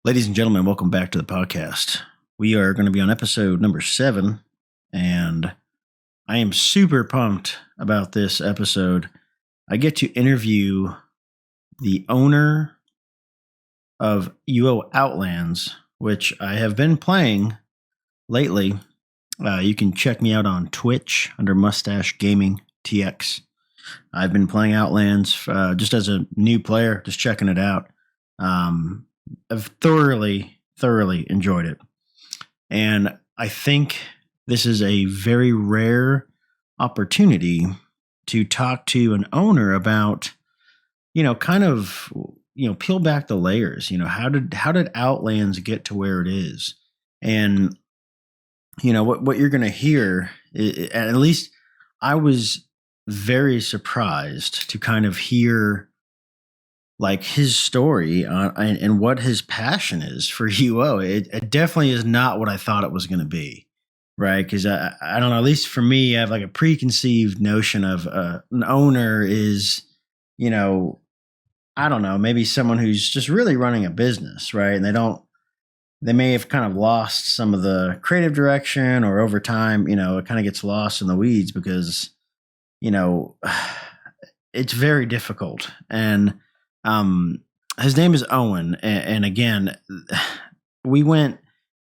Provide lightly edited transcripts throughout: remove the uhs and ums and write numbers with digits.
Ladies and gentlemen, welcome back to the podcast. We are going to be on episode number 7, and I am super pumped about this episode. I get to interview the owner of Uo Outlands, which I have been playing lately. You can check me out on Twitch under Mustache Gaming TX. I've been playing Outlands just as a new player, just checking it out. I've thoroughly enjoyed it. And I think this is a very rare opportunity to talk to an owner about, peel back the layers. How did Outlands get to where it is? And, what you're going to hear, at least I was very surprised to kind of hear like his story and what his passion is for UO. It definitely is not what I thought it was going to be, right? Because I don't know, at least for me, I have like a preconceived notion of an owner is, I don't know, maybe someone who's just really running a business, right? And they may have kind of lost some of the creative direction, or over time, it kind of gets lost in the weeds because, it's very difficult. And his name is Owyn, and again, we went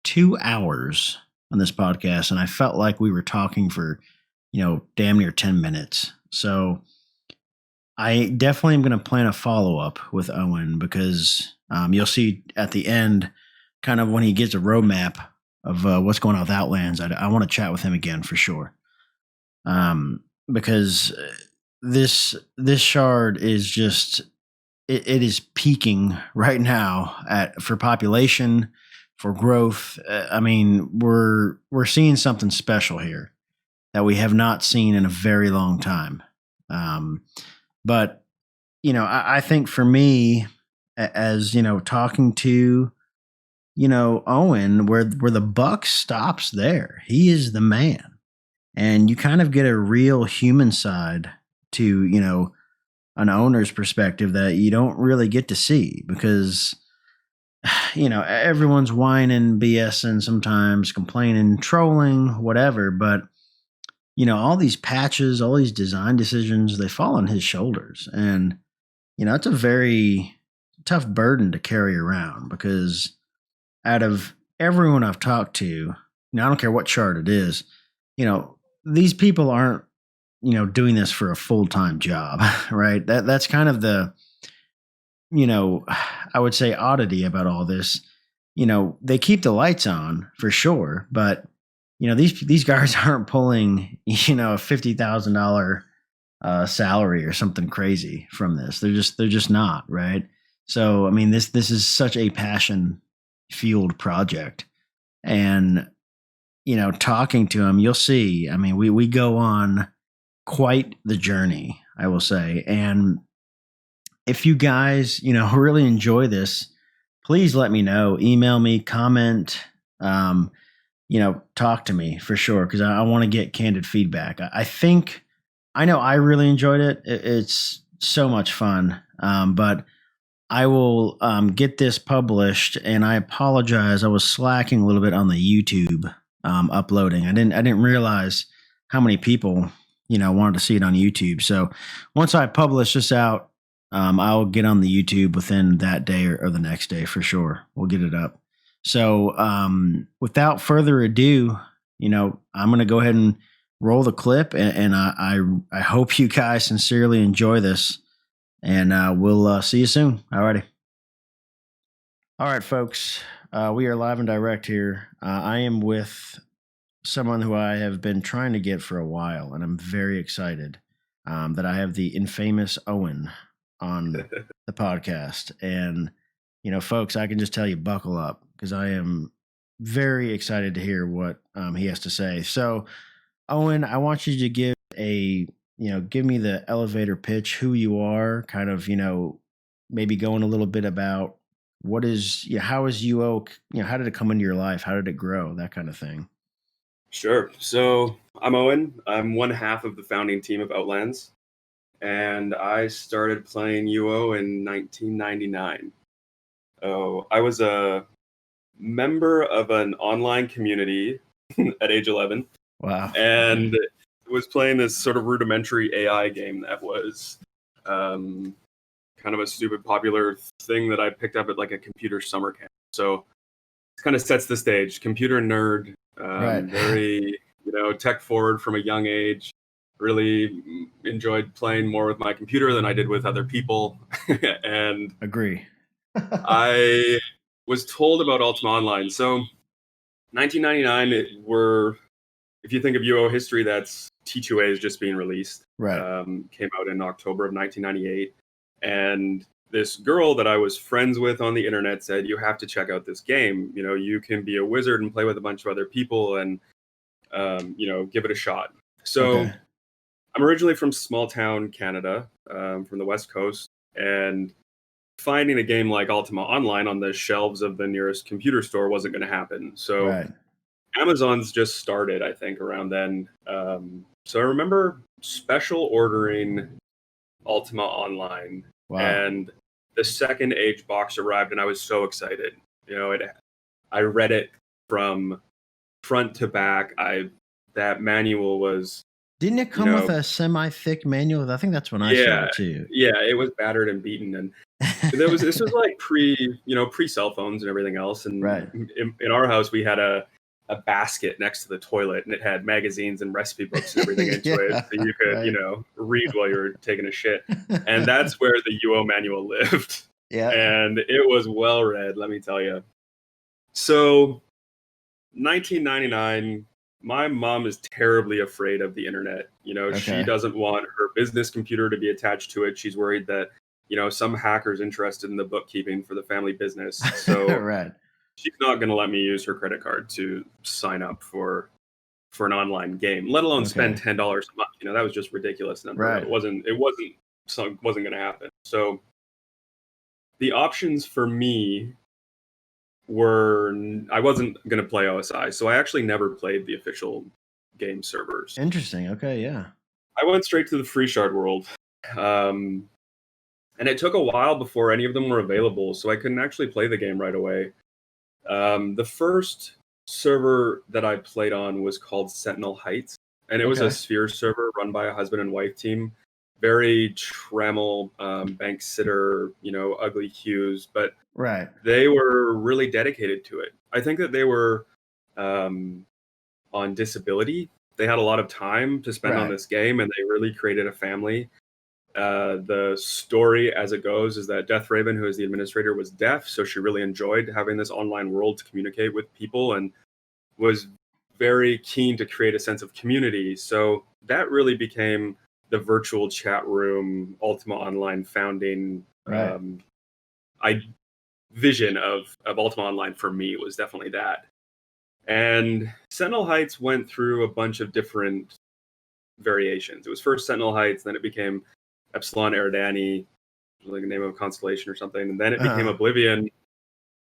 2 hours on this podcast, and I felt like we were talking for, damn near 10 minutes. So I definitely am going to plan a follow up with Owyn because you'll see at the end, kind of when he gives a roadmap of what's going on with Outlands. I want to chat with him again for sure, because this shard is just. It is peaking right now for population, for growth. I mean, we're seeing something special here that we have not seen in a very long time. But I think for me, as talking to Owyn, where the buck stops there, he is the man, and you kind of get a real human side to an owner's perspective that you don't really get to see because everyone's whining, BSing, sometimes complaining, trolling, whatever, but all these patches, all these design decisions, they fall on his shoulders, and it's a very tough burden to carry around because out of everyone I've talked to, I don't care what chart it is, these people aren't doing this for a full-time job, right? That's kind of the, I would say oddity about all this. They keep the lights on for sure, but these guys aren't pulling, a $50,000 salary or something crazy from this. They're just not, right? So, I mean, this is such a passion fueled project, and talking to him, you'll see. I mean, we go on quite the journey, I will say. And if you guys, really enjoy this, please let me know. Email me, comment, talk to me for sure, because I want to get candid feedback. I know I really enjoyed it. It's so much fun. But I will get this published, and I apologize. I was slacking a little bit on the YouTube uploading. I didn't realize how many people wanted to see it on YouTube. So once I publish this out, I'll get on the YouTube within that day or the next day for sure. We'll get it up. So without further ado, I'm going to go ahead and roll the clip, and I hope you guys sincerely enjoy this, and we'll see you soon. Alrighty. All right, folks. We are live and direct here. I am with someone who I have been trying to get for a while, and I'm very excited that I have the infamous Owyn on the podcast. And, folks, I can just tell you, buckle up, because I am very excited to hear what he has to say. So, Owyn, I want you to give me the elevator pitch, who you are, kind of, maybe going a little bit about how is UO, how did it come into your life? How did it grow? That kind of thing. Sure. So I'm Owyn. I'm one half of the founding team of Outlands, and I started playing UO in 1999. Oh, I was a member of an online community at age 11, Wow. and was playing this sort of rudimentary AI game that was kind of a stupid popular thing that I picked up at like a computer summer camp. So it kind of sets the stage. Computer nerd, Right. very tech forward from a young age. Really enjoyed playing more with my computer than I did with other people, and Agree. I was told about Ultima Online. So 1999, if you think of UO history, that's T2A is just being released. Right. Came out in October of 1998. And this girl that I was friends with on the internet said, you have to check out this game. You can be a wizard and play with a bunch of other people and, give it a shot. So Okay. I'm originally from small town Canada, from the West Coast. And finding a game like Ultima Online on the shelves of the nearest computer store wasn't going to happen. So Right. Amazon's just started, I think, around then. So I remember special ordering Ultima Online, Wow. and the second age box arrived, and I was so excited. I read it from front to back. That manual was Didn't it come with a semi-thick manual? I think that's when I started too. Yeah, it was battered and beaten, and this was like pre cell phones and everything else. And Right. in our house, we had a basket next to the toilet, and it had magazines and recipe books and everything into it, so you could right. read while you were taking a shit. And that's where the UO manual lived. Yeah. And it was well read, let me tell you. So 1999, my mom is terribly afraid of the internet. She Okay. doesn't want her business computer to be attached to it. She's worried that some hacker's interested in the bookkeeping for the family business. So Right. she's not going to let me use her credit card to sign up for an online game, let alone spend $10 a month. That was just ridiculous number. Right. It wasn't going to happen. So the options for me were, I wasn't going to play OSI, so I actually never played the official game servers. Interesting. Okay. Yeah. I went straight to the free shard world. And it took a while before any of them were available, so I couldn't actually play the game right away. The first server that I played on was called Sentinel Heights, and it was a Sphere server run by a husband and wife team. Very Trammel, bank sitter, ugly hues, but Right. they were really dedicated to it. I think that they were on disability. They had a lot of time to spend on this game, and they really created a family. The story as it goes is that Death Raven, who is the administrator, was deaf, so she really enjoyed having this online world to communicate with people and was very keen to create a sense of community. So that really became the virtual chat room Ultima Online founding vision of Ultima Online for me. Was definitely that. And Sentinel Heights went through a bunch of different variations. It was first Sentinel Heights, then it became Epsilon Eridani, like the name of a constellation or something, and then it became Oblivion.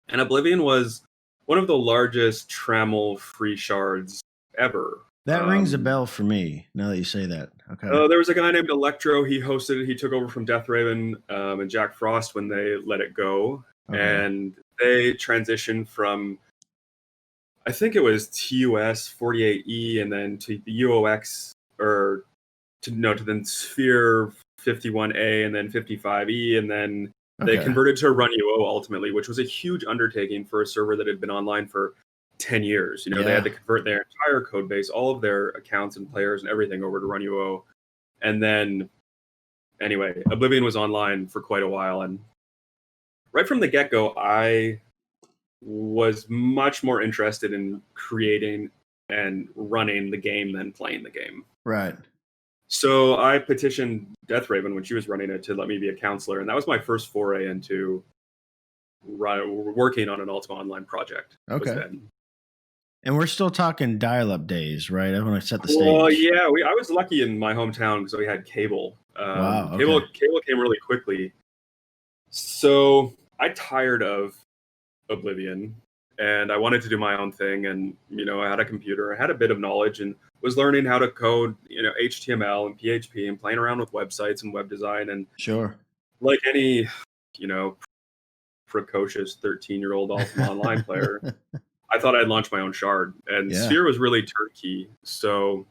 And Oblivion was one of the largest Trammel free shards ever. That rings a bell for me, now that you say that. Okay. There was a guy named Electro. He hosted it. He took over from Death Raven and Jack Frost when they let it go. And they transitioned from, I think it was TUS 48E and then to the UOX, or to then Sphere 51A and then 55E, and then they converted to Run UO ultimately, which was a huge undertaking for a server that had been online for 10 years. They had to convert their entire code base, all of their accounts and players and everything over to Run UO. And then, anyway, Oblivion was online for quite a while. And right from the get-go, I was much more interested in creating and running the game than playing the game. Right. So I petitioned Death Raven when she was running it to let me be a counselor, and that was my first foray into working on an Ultima Online project. Okay. And we're still talking dial-up days, right? I want to set the stage. Well, yeah, I was lucky in my hometown because we had cable. Wow. Okay. Cable came really quickly. So I tired of Oblivion, and I wanted to do my own thing. And I had a computer, I had a bit of knowledge, and was learning how to code, HTML and PHP, and playing around with websites and web design. And sure, like any, precocious 13-year-old Ultima Online player, I thought I'd launch my own shard. And Sphere was really turnkey. So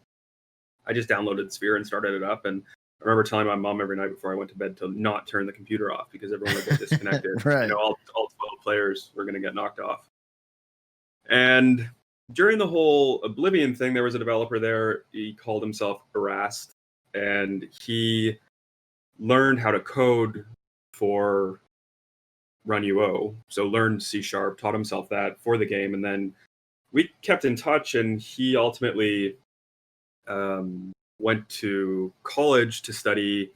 I just downloaded Sphere and started it up. And I remember telling my mom every night before I went to bed to not turn the computer off because everyone would get disconnected. Right. All 12 players were going to get knocked off. And during the whole Oblivion thing, there was a developer there. He called himself Erast, and he learned how to code for Run UO. So learned C#, taught himself that for the game, and then we kept in touch. And he ultimately went to college to study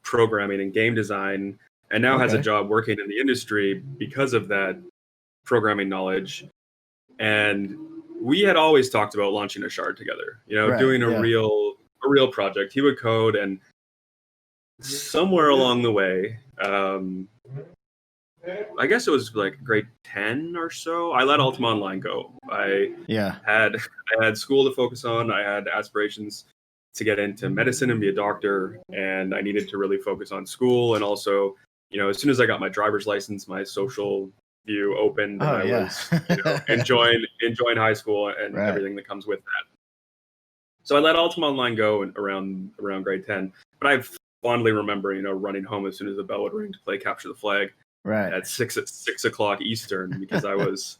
programming and game design, and now has a job working in the industry because of that programming knowledge. And we had always talked about launching a shard together, doing a real project. He would code, and somewhere along the way, I guess it was like grade 10 or so, I let Ultima Online go. I had school to focus on. I had aspirations to get into medicine and be a doctor, and I needed to really focus on school. And also, as soon as I got my driver's license, my social view opened, and I was enjoying high school and everything that comes with that. So I let Ultima Online go around grade 10. But I fondly remember, running home as soon as the bell would ring to play Capture the Flag at 6 o'clock Eastern, because I was,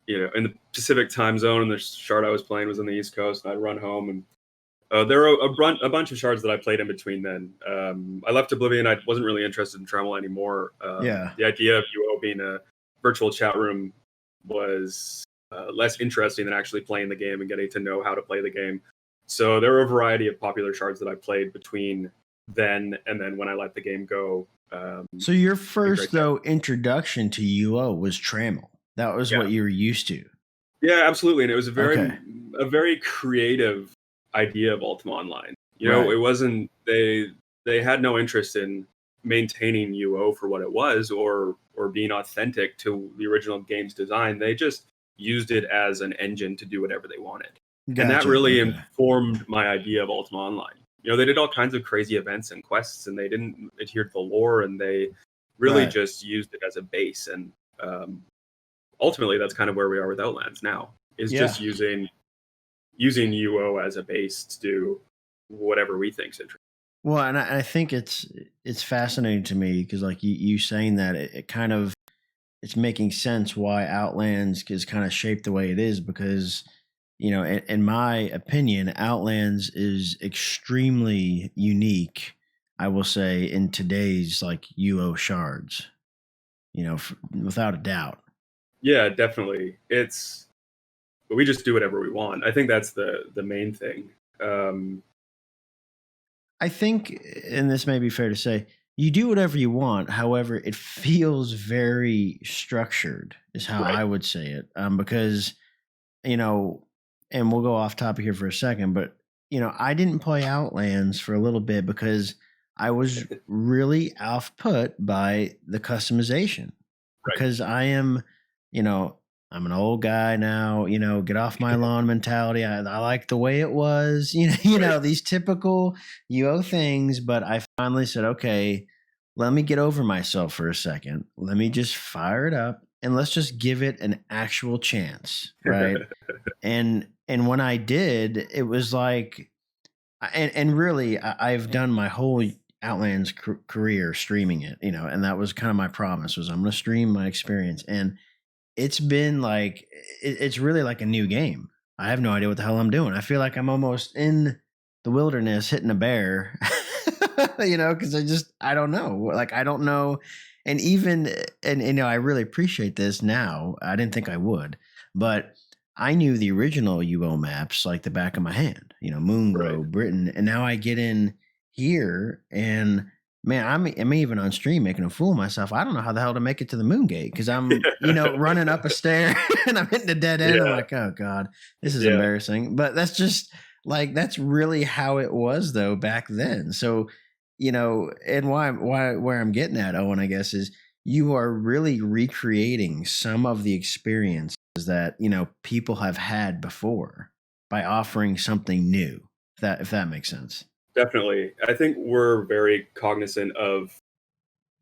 in the Pacific time zone, and the shard I was playing was on the East Coast, and I'd run home. And there were a bunch of shards that I played in between then. I left Oblivion. I wasn't really interested in Tremel anymore. The idea of UO being a virtual chat room was less interesting than actually playing the game and getting to know how to play the game. So there were a variety of popular shards that I played between then and then when I let the game go. So your first, introduction to UO was Tremel. That was what you were used to. Yeah, absolutely. And it was a very creative idea of Ultima Online. It wasn't, they had no interest in maintaining UO for what it was or being authentic to the original game's design. They just used it as an engine to do whatever they wanted. Gotcha. And that really informed my idea of Ultima Online. They did all kinds of crazy events and quests, and they didn't adhere to the lore, and they really just used it as a base. And ultimately, that's kind of where we are with Outlands now, is just using UO as a base to do whatever we think is interesting. Well, and I think it's fascinating to me because, like you saying that, it kind of, it's making sense why Outlands is kind of shaped the way it is, because in my opinion, Outlands is extremely unique, I will say, in today's like UO shards, without a doubt. Yeah, definitely. But we just do whatever we want. I think that's the main thing. I think, and this may be fair to say, you do whatever you want. However, it feels very structured, is how I would say it. Because, and we'll go off topic here for a second, but, I didn't play Outlands for a little bit because I was really off-put by the customization. Because I am, I'm an old guy now, get off my lawn mentality. I like the way it was, these typical UO things. But I finally said, okay, let me get over myself for a second. Let me just fire it up and let's just give it an actual chance. Right. and when I did, it was like, and really, I've done my whole Outlands career streaming it, and that was kind of my promise, was I'm going to stream my experience. And it's been like, it's really like a new game. I have no idea what the hell I'm doing. I feel like I'm almost in the wilderness hitting a bear, because I don't know. Like, I don't know. And even, I really appreciate this now. I didn't think I would, but I knew the original UO maps like the back of my hand, Moonglow, Britain. And now I get in here and, man, I'm even on stream making a fool of myself. I don't know how the hell to make it to the moon gate because I'm, running up a stair and I'm hitting a dead end. I'm like, oh God, this is embarrassing. But that's just like, that's really how it was though back then. So, and where I'm getting at, Owen, I guess, is you are really recreating some of the experiences that, people have had before by offering something new, if that makes sense. Definitely. I think we're very cognizant of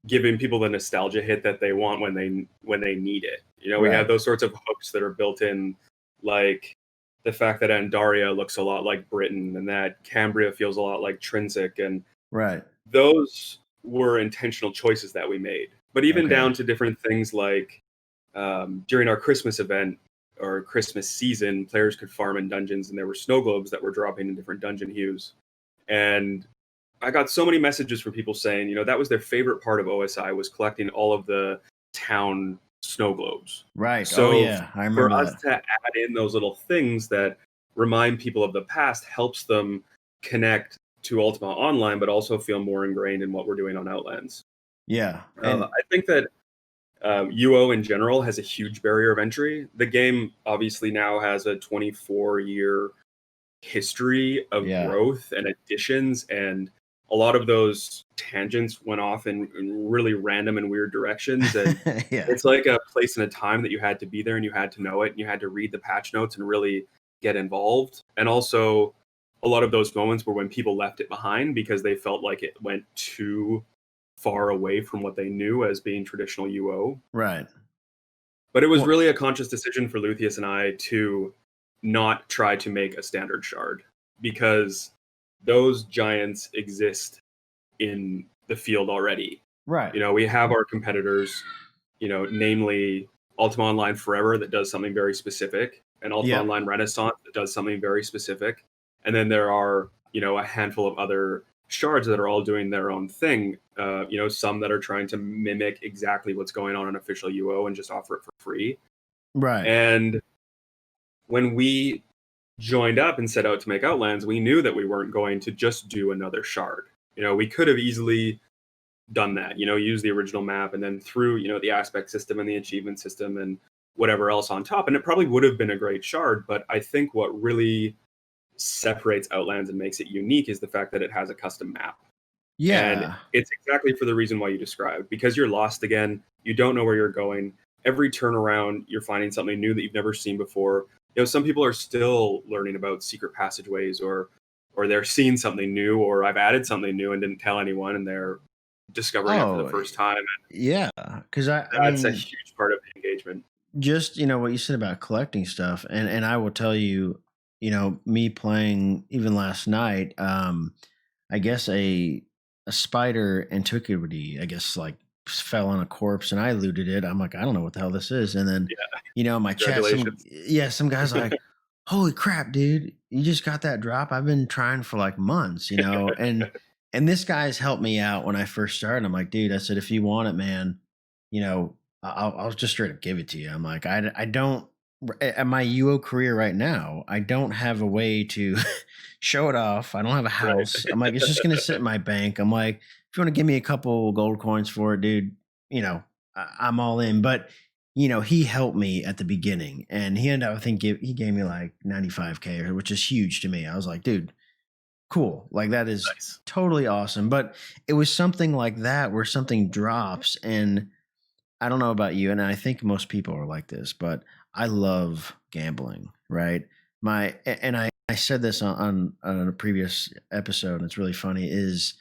giving people the nostalgia hit that they want when they need it. You know, we Right. have those sorts of hooks that are built in, like the fact that Andaria looks a lot like Britain and that Cambria feels a lot like Trinsic, and Right. those were intentional choices that we made. But even Okay. down to different things like during our Christmas event or Christmas season, players could farm in dungeons, and there were snow globes that were dropping in different dungeon hues. And I got so many messages from people saying, you know, that was their favorite part of OSI was collecting all of the town snow globes. Right. So Oh yeah, I for remember us that. to add in those little things that remind people of the past helps them connect to Ultima Online, but also feel more ingrained in what we're doing on Outlands. Yeah. And I think that UO in general has a huge barrier of entry. The game obviously now has a 24-year history of yeah. growth and additions, and a lot of those tangents went off in really random and weird directions. And yeah. it's like a place and a time that you had to be there and you had to know it and you had to read the patch notes and really get involved. And also, a lot of those moments were when people left it behind because they felt like it went too far away from what they knew as being traditional UO. Right. But it was Well, really a conscious decision for Luthien and I to not try to make a standard shard because those giants exist in the field already. right. You know, we have our competitors, you know, namely Ultima Online Forever that does something very specific, and Ultima Yep. Online Renaissance that does something very specific. And then there are, you know, a handful of other shards that are all doing their own thing. You know, some that are trying to mimic exactly what's going on in official UO and just offer it for free. Right. And when we joined up and set out to make Outlands, we knew that we weren't going to just do another shard. You know, we could have easily done that, you know, use the original map and then through, you know, the aspect system and the achievement system and whatever else on top. And it probably would have been a great shard. But I think what really separates Outlands and makes it unique is the fact that it has a custom map. And Yeah. it's exactly for the reason why you described, because you're lost again, you don't know where you're going. Every turnaround, you're finding something new that you've never seen before. You know, some people are still learning about secret passageways or they're seeing something new, or I've added something new and didn't tell anyone and they're discovering it for the Oh, first time. yeah. Because I And that's a mean, huge part of the engagement. just what you said about collecting stuff, and I will tell you, me playing even last night. I guess a spider antiquity, I guess, like fell on a corpse, and I looted it. I'm like, I don't know what the hell this is, and then Yeah. my chat, Congratulations. some guys like, holy crap, dude, you just got that drop. I've been trying for like months, and this guy's helped me out when I first started. I'm like, dude, I said, if you want it, man, you know, I'll just straight up give it to you. I'm like, I don't at my UO career right now, I don't have a way to show it off. I don't have a Right. house. I'm like, it's just gonna sit in my bank. I'm like, if you want to give me a couple gold coins for it, dude, I'm all in. But he helped me at the beginning, and he ended up, I think, he gave me like 95K, which is huge to me. I was like, dude, cool. Like that is Nice. totally awesome. But it was something like that where something drops, and I don't know about you, and I think most people are like this, but I love gambling, right? I said this on a previous episode, and it's really funny, is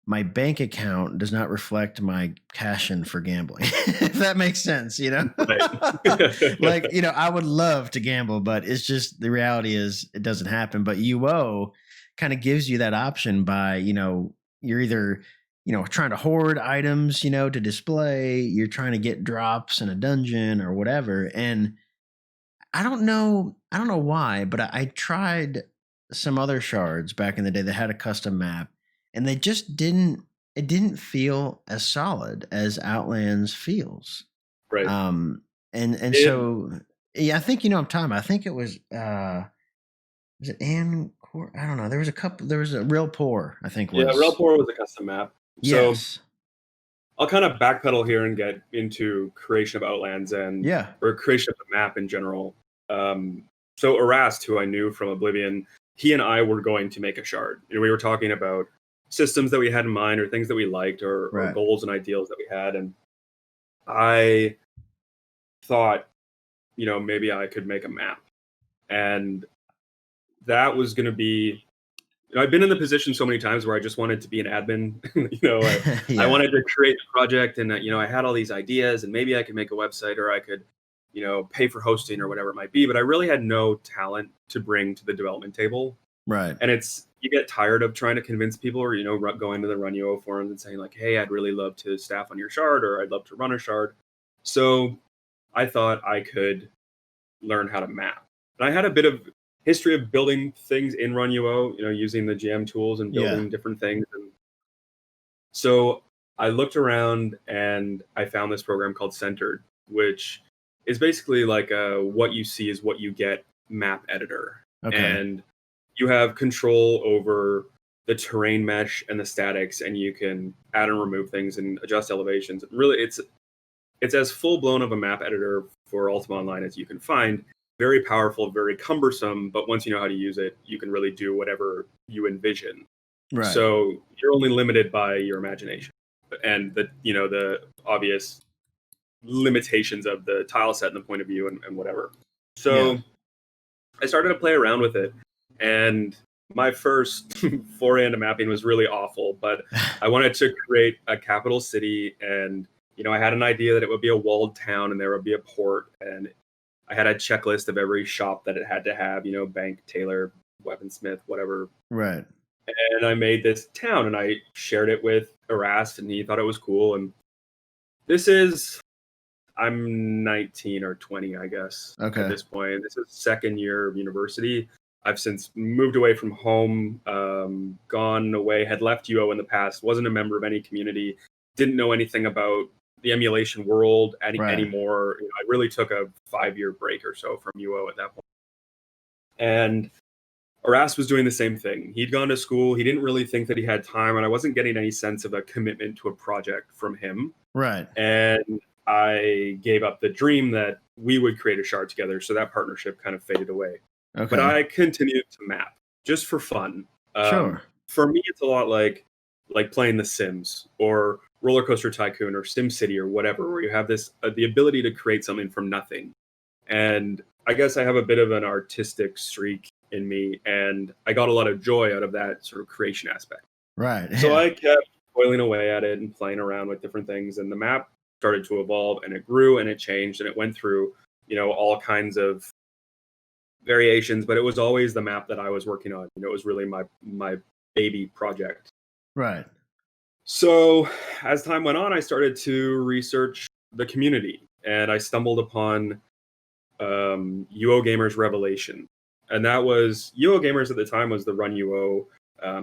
my bank account does not reflect my cash in for gambling. If that makes sense, Right. like, I would love to gamble, but it's just the reality is it doesn't happen. But UO kind of gives you that option by, you're either trying to hoard items, to display, you're trying to get drops in a dungeon or whatever. And I don't know why, but I tried some other shards back in the day that had a custom map, and they just it didn't feel as solid as Outlands feels. Right. Um and It, so yeah, I think I'm talking about. I think it was it I don't know. There was a Real Poor, I think yeah, was. Relpor was a custom map. So Yes. I'll kind of backpedal here and get into creation of Outlands and Yeah. or creation of the map in general. So Erast, who I knew from Oblivion, he and I were going to make a shard. You know, we were talking about systems that we had in mind, or things that we liked, or Right. goals and ideals that we had, and I thought, you know, maybe I could make a map, and that was going to be, I've been in the position so many times where I just wanted to be an admin. I Yeah. wanted to create the project, and I had all these ideas, and maybe I could make a website, or I could, pay for hosting or whatever it might be. But I really had no talent to bring to the development table. Right. And you get tired of trying to convince people, or going to the Run UO forums and saying like, "Hey, I'd really love to staff on your shard, or I'd love to run a shard." So I thought I could learn how to map. And I had a bit of history of building things in Run UO, using the GM tools and building different things. And so I looked around and I found this program called Centered, which is basically like a what you see is what you get map editor. Okay. And you have control over the terrain mesh and the statics, and you can add and remove things and adjust elevations. Really, it's as full blown of a map editor for Ultima Online as you can find. Very powerful, very cumbersome, but once you know how to use it, you can really do whatever you envision. Right. So you're only limited by your imagination and the obvious limitations of the tile set and the point of view and whatever. So I started to play around with it, and my first foray into mapping was really awful, but I wanted to create a capital city, and I had an idea that it would be a walled town and there would be a port, and I had a checklist of every shop that it had to have, bank, tailor, weaponsmith, whatever. Right. And I made this town, and I shared it with Erast, and he thought it was cool. And I'm 19 or 20, I guess, at this point. This is second year of university. I've since moved away from home, gone away, had left UO in the past, wasn't a member of any community, didn't know anything about the emulation world anymore. I really took a 5-year break or so from UO at that point. And Erast was doing the same thing. He'd gone to school. He didn't really think that he had time, and I wasn't getting any sense of a commitment to a project from him. Right. And I gave up the dream that we would create a shard together, so that partnership kind of faded away. Okay. But I continued to map just for fun. Sure. For me, it's a lot like playing The Sims or Roller Coaster Tycoon or Sim City or whatever, where you have this the ability to create something from nothing. And I guess I have a bit of an artistic streak in me, and I got a lot of joy out of that sort of creation aspect. Right. So I kept toiling away at it and playing around with different things, and the map started to evolve, and it grew and it changed, and it went through all kinds of variations, but it was always the map that I was working on. It was really my baby project. Right. So as time went on, I started to research the community, and I stumbled upon UO Gamers Revelation. And that was UO Gamers at the time was the Run UO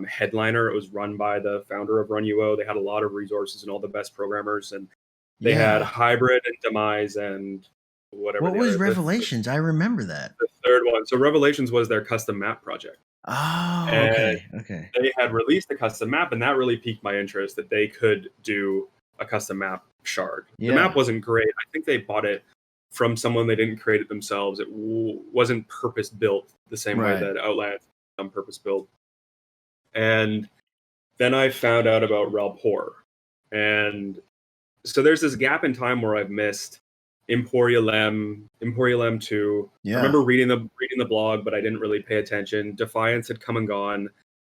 headliner. It was run by the founder of Run UO. They had a lot of resources and all the best programmers, and they had Hybrid and Demise and whatever. What was Revelations? I remember that. The third one. So Revelations was their custom map project. Oh, and okay. They had released a custom map, and that really piqued my interest that they could do a custom map shard. The map wasn't great. I think they bought it from someone. They didn't create it themselves. It wasn't purpose built the same way that Outlands was purpose built. And then I found out about Relpor. And so there's this gap in time where I've missed Emporialem 2. I remember reading the blog, but I didn't really pay attention. Defiance had come and gone.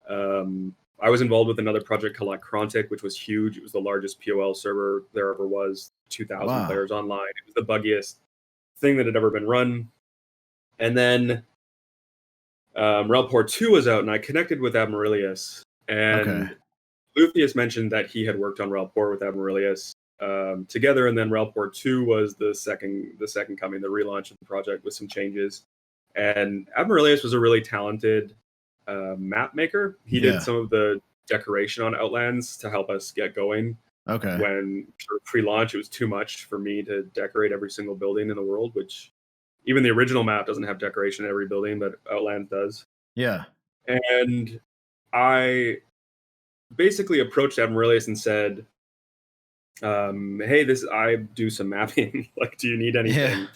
I was involved with another project called Acrontic, which was huge. It was the largest POL server there ever was, 2,000 players online. It was the buggiest thing that had ever been run. And then Relpor 2 was out, and I connected with Amaryllis. And Luthien mentioned that he had worked on Relpor with Amaryllis together, and then Relpor 2 was the second coming, the relaunch of the project with some changes. And Amaryllis was a really talented map maker. He did some of the decoration on Outlands to help us get going. When sort of pre-launch, it was too much for me to decorate every single building in the world, which even the original map doesn't have decoration in every building, but Outlands does. Yeah. And I basically approached Amaryllis and said, hey, I do some mapping. Like, do you need anything?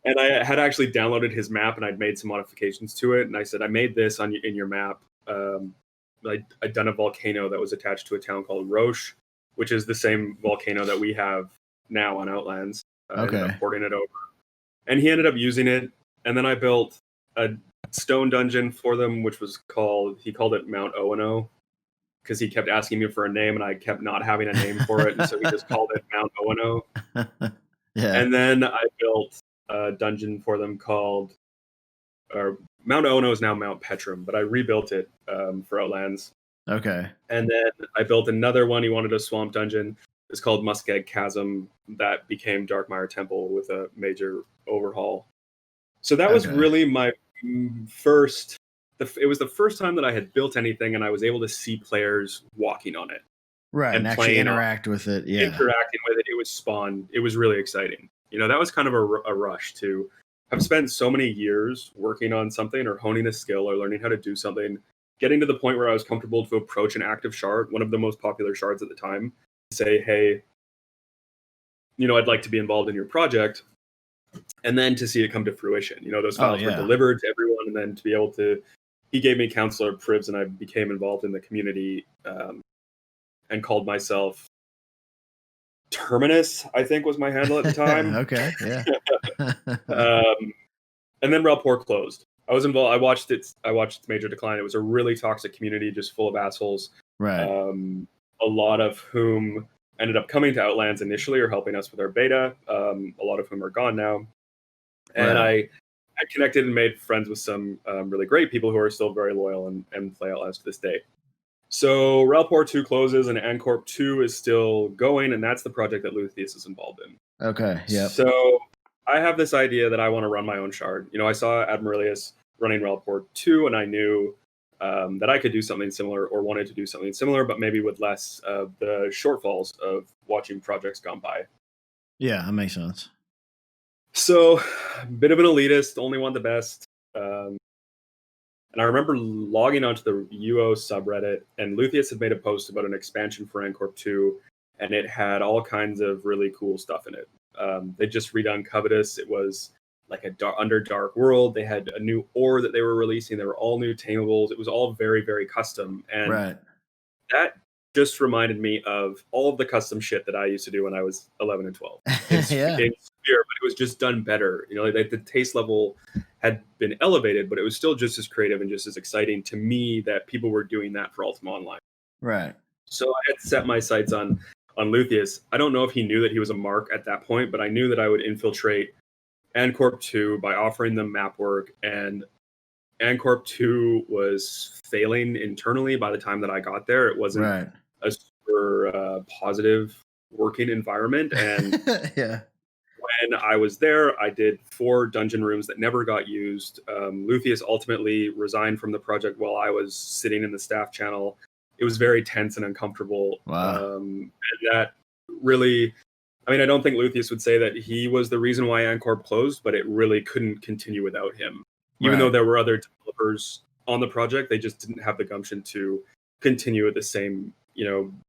And I had actually downloaded his map, and I'd made some modifications to it. And I said, I made this in your map. I'd done a volcano that was attached to a town called Roche, which is the same volcano that we have now on Outlands. Ended up porting it over. And he ended up using it. And then I built a stone dungeon for them, which was he called it Mount Owyn, because he kept asking me for a name and I kept not having a name for it, and so he just called it Mount Owyn. Yeah. And then I built a dungeon for them called, or Mount Owyn is now Mount Petrum, but I rebuilt it for Outlands. Okay. And then I built another one. He wanted a swamp dungeon. It's called Muskeg Chasm. That became Darkmire Temple with a major overhaul. So that was really my first. It was the first time that I had built anything, and I was able to see players walking on it, right, and actually interact with it. Yeah, interacting with it. It was spawned. It was really exciting. That was kind of a rush to have spent so many years working on something or honing a skill or learning how to do something, getting to the point where I was comfortable to approach an active shard, one of the most popular shards at the time, say, hey, I'd like to be involved in your project. And then to see it come to fruition. Those files were delivered to everyone, and then to be able to, he gave me counselor privs, and I became involved in the community and called myself Terminus, I think was my handle at the time. Okay, yeah. And then Relport closed. I was involved. I watched its major decline. It was a really toxic community, just full of assholes. Right. A lot of whom ended up coming to Outlands initially or helping us with our beta. A lot of whom are gone now. And I connected and made friends with some really great people who are still very loyal and play Outlands to this day. So Relport 2 closes and Ancorp 2 is still going, and that's the project that Luthieus is involved in. Okay, yeah. So I have this idea that I want to run my own shard. I saw Admiralius running Relport 2, and I knew that I could do something similar or wanted to do something similar, but maybe with less of the shortfalls of watching projects gone by. Yeah, that makes sense. So, a bit of an elitist, only want the best. And I remember logging onto the Uo subreddit, and Luthieus had made a post about an expansion for Ancorp 2, and it had all kinds of really cool stuff in it. They just redone Covetous. It was like a Underdark world. They had a new ore that they were releasing. They were all new tameables. It was all very, very custom. And that just reminded me of all of the custom shit that I used to do when I was 11 and 12. In Sphere, but it was just done better. The taste level had been elevated, but it was still just as creative and just as exciting to me that people were doing that for Ultima Online. Right. So I had set my sights on Luthieus. I don't know if he knew that he was a mark at that point, but I knew that I would infiltrate Ancorp 2 by offering them map work, and Ancorp 2 was failing internally by the time that I got there. It wasn't a super positive working environment, and when I was there, I did 4 dungeon rooms that never got used. Luthieus ultimately resigned from the project while I was sitting in the staff channel. It was very tense and uncomfortable. Wow. And that really, I don't think Luthieus would say that he was the reason why Ancorp closed, but it really couldn't continue without him. Even though there were other developers on the project, they just didn't have the gumption to continue at the same,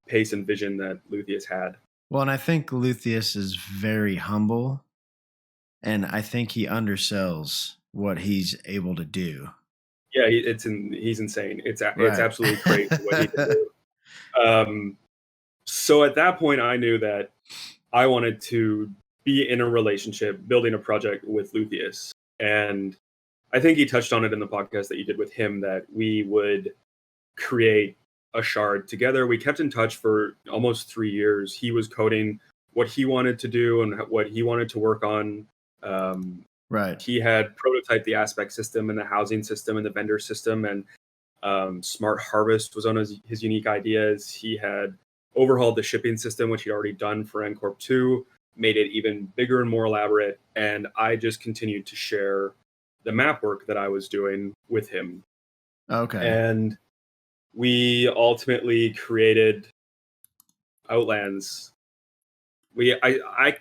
pace and vision that Luthieus had. Well, and I think Luthieus is very humble, and I think he undersells what he's able to do. Yeah, he's insane. It's absolutely crazy what he can do. So at that point, I knew that I wanted to be in a relationship, building a project with Luthieus. And I think he touched on it in the podcast that you did with him, that we would create a shard together. We kept in touch for almost 3 years. He was coding what he wanted to do and what he wanted to work on. He had prototyped the aspect system and the housing system and the vendor system, and Smart Harvest was on his unique ideas. He had overhauled the shipping system, which he'd already done for Ancorp 2, made it even bigger and more elaborate. And I just continued to share the map work that I was doing with him. Okay. And we ultimately created Outlands. I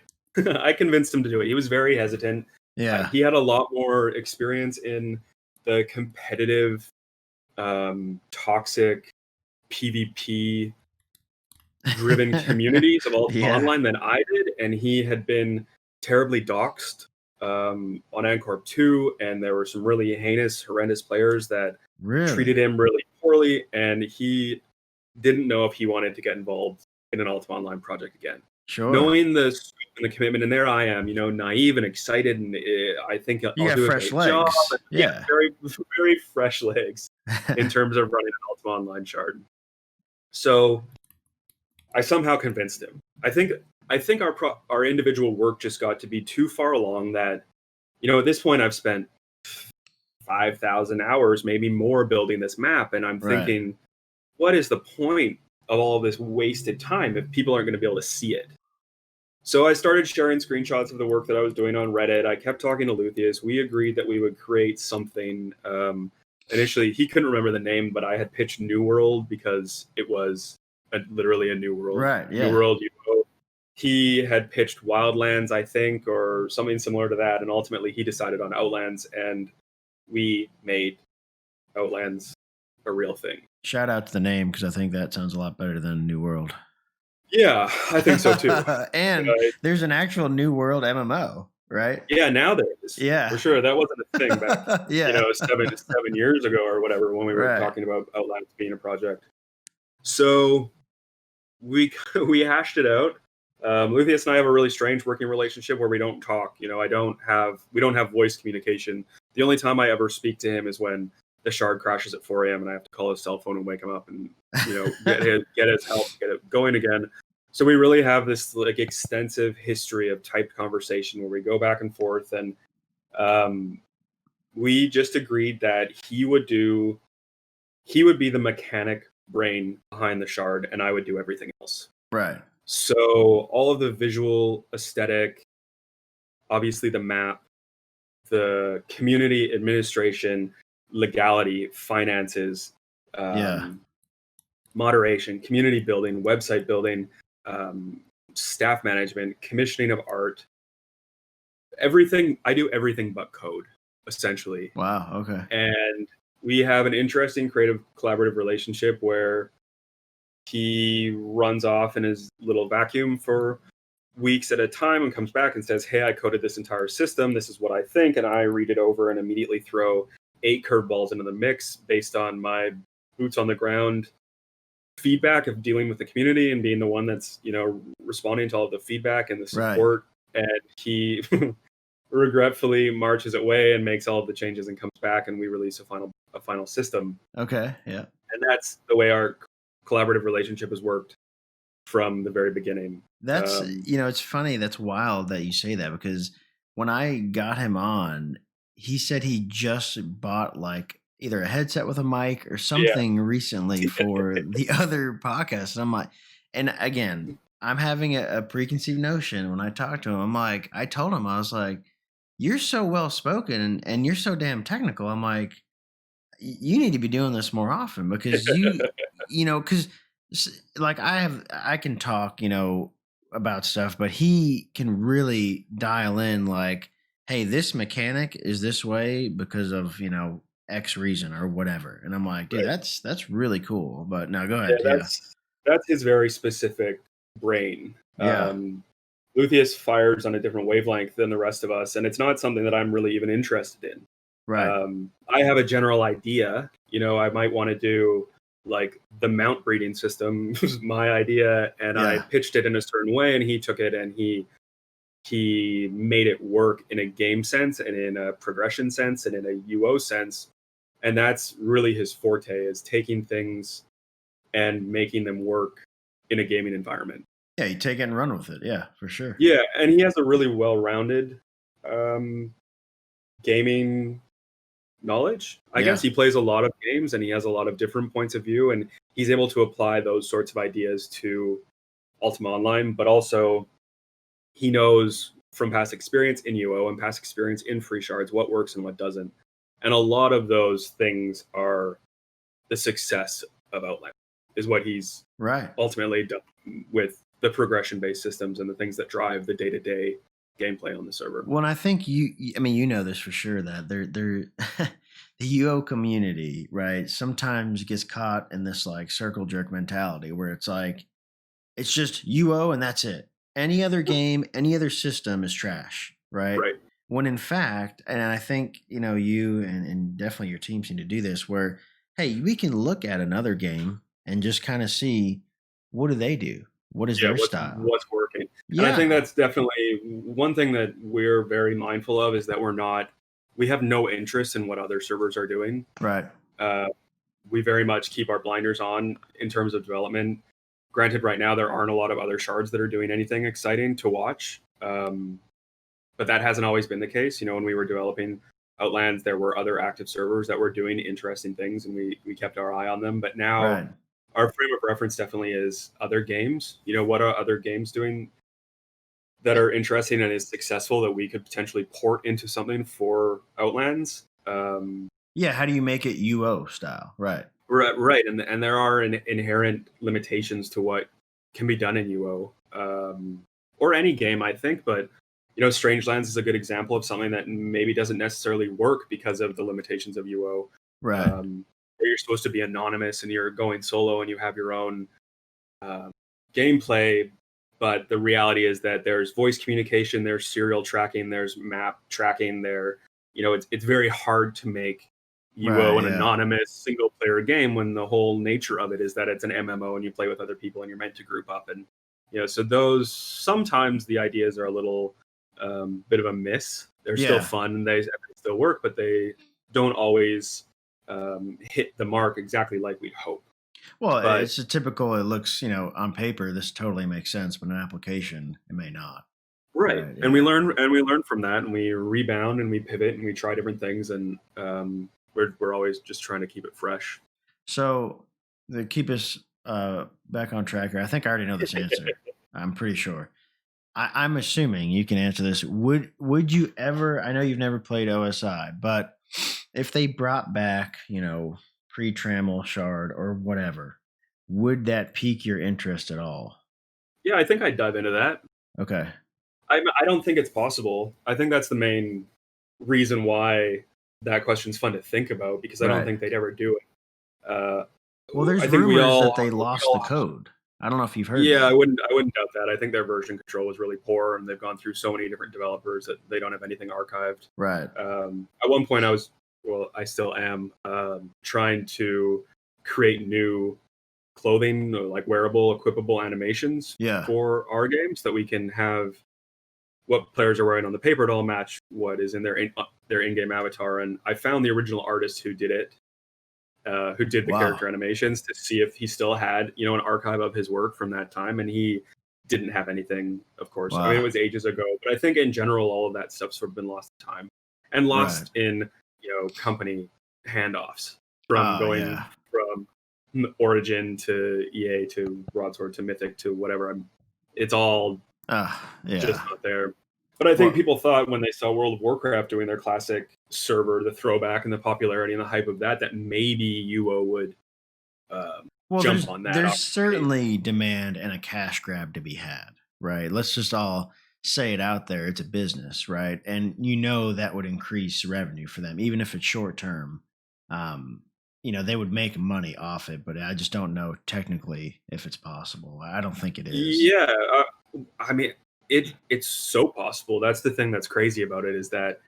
convinced him to do it. He was very hesitant. Yeah. He had a lot more experience in the competitive, toxic PvP driven communities of Ultima Online than I did, and he had been terribly doxxed on Ancorp 2, and there were some really heinous, horrendous players that treated him really poorly, and he didn't know if he wanted to get involved in an Ultima Online project again. Sure. knowing the scope and the commitment, and there I am, naive and excited, and I think You I'll got do a fresh great job. legs. And, Yeah. very, very fresh legs in terms of running an Ultima Online shard. So I somehow convinced him. I think our individual work just got to be too far along that, at this point I've spent 5,000 hours, maybe more, building this map, and I'm Right. thinking, what is the point of all of this wasted time if people aren't going to be able to see it? So I started sharing screenshots of the work that I was doing on Reddit. I kept talking to Luthien. We agreed that we would create something. Initially, he couldn't remember the name, but I had pitched New World because it was literally a new world. Right. Yeah. New World UO. He had pitched Wildlands, I think, or something similar to that. And ultimately, he decided on Outlands, and we made Outlands a real thing. Shout out to the name, because I think that sounds a lot better than New World. Yeah, I think so too. And there's an actual New World MMO, right? Yeah, now there is. Yeah, for sure. That wasn't a thing back, yeah, 7 years ago or whatever, when we were talking about Outlands being a project. So we hashed it out. Luthien and I have a really strange working relationship where we don't talk. We don't have voice communication. The only time I ever speak to him is when the shard crashes at 4 a.m. and I have to call his cell phone and wake him up and get his help, get it going again. So we really have this extensive history of typed conversation where we go back and forth, and we just agreed that he would be the mechanic brain behind the shard, and I would do everything else. Right. So all of the visual aesthetic, obviously the map, the community administration, legality, finances, moderation, community building, website building, staff management, commissioning of art, everything. I do everything but code, essentially. Wow. Okay. And we have an interesting creative collaborative relationship where he runs off in his little vacuum for weeks at a time and comes back and says, hey, I coded this entire system. This is what I think. And I read it over and immediately throw 8 curveballs into the mix based on my boots on the ground feedback of dealing with the community and being the one that's responding to all of the feedback and the support. Right. And he regretfully marches away and makes all of the changes and comes back, and we release a final system. Okay. Yeah. And that's the way our collaborative relationship has worked from the very beginning. That's it's funny. That's wild that you say that, because when I got him on, he said he just bought either a headset with a mic or something recently for the other podcast. And I'm like, and again, I'm having a preconceived notion when I talk to him. I'm like, I told him, I was like, you're so well spoken and you're so damn technical. I'm like, you need to be doing this more often, because because I can talk, about stuff, but he can really dial in hey, this mechanic is this way because of, X reason or whatever. And I'm like, dude, that's really cool. But now go ahead. That's his very specific brain. Yeah. Luthien fires on a different wavelength than the rest of us, and it's not something that I'm really even interested in. Right. I have a general idea. I might want to do the mount breeding system was my idea, and I pitched it in a certain way, and he took it and he made it work in a game sense and in a progression sense and in a UO sense. And that's really his forte, is taking things and making them work in a gaming environment. Yeah, you take it and run with it. Yeah, for sure. Yeah, and he has a really well-rounded gaming knowledge. I guess he plays a lot of games and he has a lot of different points of view, and he's able to apply those sorts of ideas to Ultima Online, but also he knows from past experience in UO and past experience in free shards what works and what doesn't. And a lot of those things are the success of Outland, is what he's ultimately done with the progression-based systems and the things that drive the day-to-day gameplay on the server. Well, I think you know this for sure, that they're the UO community, right, sometimes gets caught in this circle jerk mentality where it's it's just UO and that's it. Any other game, any other system is trash, right? Right. When in fact, and I think, you and definitely your team seem to do this, where, hey, we can look at another game and just kind of see, what do they do? What is their style? What's working? And I think that's definitely one thing that we're very mindful of, is that we have no interest in what other servers are doing. Right. We very much keep our blinders on in terms of development. Granted, right now there aren't a lot of other shards that are doing anything exciting to watch, but that hasn't always been the case. When we were developing Outlands, there were other active servers that were doing interesting things, and we kept our eye on them. But now our frame of reference definitely is other games. What are other games doing that are interesting and is successful that we could potentially port into something for Outlands? How do you make it UO style? Right. Right, and there are inherent limitations to what can be done in UO, or any game, I think. But Strangelands is a good example of something that maybe doesn't necessarily work because of the limitations of UO. Right. Where you're supposed to be anonymous and you're going solo and you have your own gameplay, but the reality is that there's voice communication, there's serial tracking, there's map tracking. It's very hard to make UO an anonymous single player game when the whole nature of it is that it's an MMO and you play with other people and you're meant to group up. And so those, sometimes the ideas are a little bit of a miss. They're still fun and they still work, but they don't always hit the mark exactly like we'd hope. Well, it's a typical, it looks, on paper, this totally makes sense, but in application, it may not. Right. And we learn from that, and we rebound and we pivot and we try different things, and we're always just trying to keep it fresh. So to keep us back on track here, I think I already know this answer. I'm pretty sure. I'm assuming you can answer this. Would you ever, I know you've never played OSI, but if they brought back, pre-Trammel shard or whatever, would that pique your interest at all? Yeah, I think I'd dive into that. Okay. I don't think it's possible. I think that's the main reason why that question's fun to think about, because I don't think they'd ever do it. Well, there's rumors that they lost the code. I don't know if you've heard. Yeah, I wouldn't doubt that. I think their version control was really poor, and they've gone through so many different developers that they don't have anything archived. Right. At one point, I still am trying to create new clothing, like wearable, equipable animations for our games, that we can have what players are wearing on the paper to all match what is in their in-game avatar. And I found the original artist who did it, who did the character animations, to see if he still had an archive of his work from that time, and he didn't have anything, of course. I mean, it was ages ago, but I think in general all of that stuff's sort of been lost to time and lost in company handoffs from going from Origin to EA to Broadsword to Mythic to whatever. It's all just not there. But I think people thought when they saw World of Warcraft doing their classic server, the throwback and the popularity and the hype of that maybe UO would jump on that. There's certainly demand and a cash grab to be had, right? Let's just all say it out there. It's a business, right? And that would increase revenue for them, even if it's short term. They would make money off it, but I just don't know technically if it's possible. I don't think it is. Yeah, I mean, it's so possible. That's the thing that's crazy about it, is that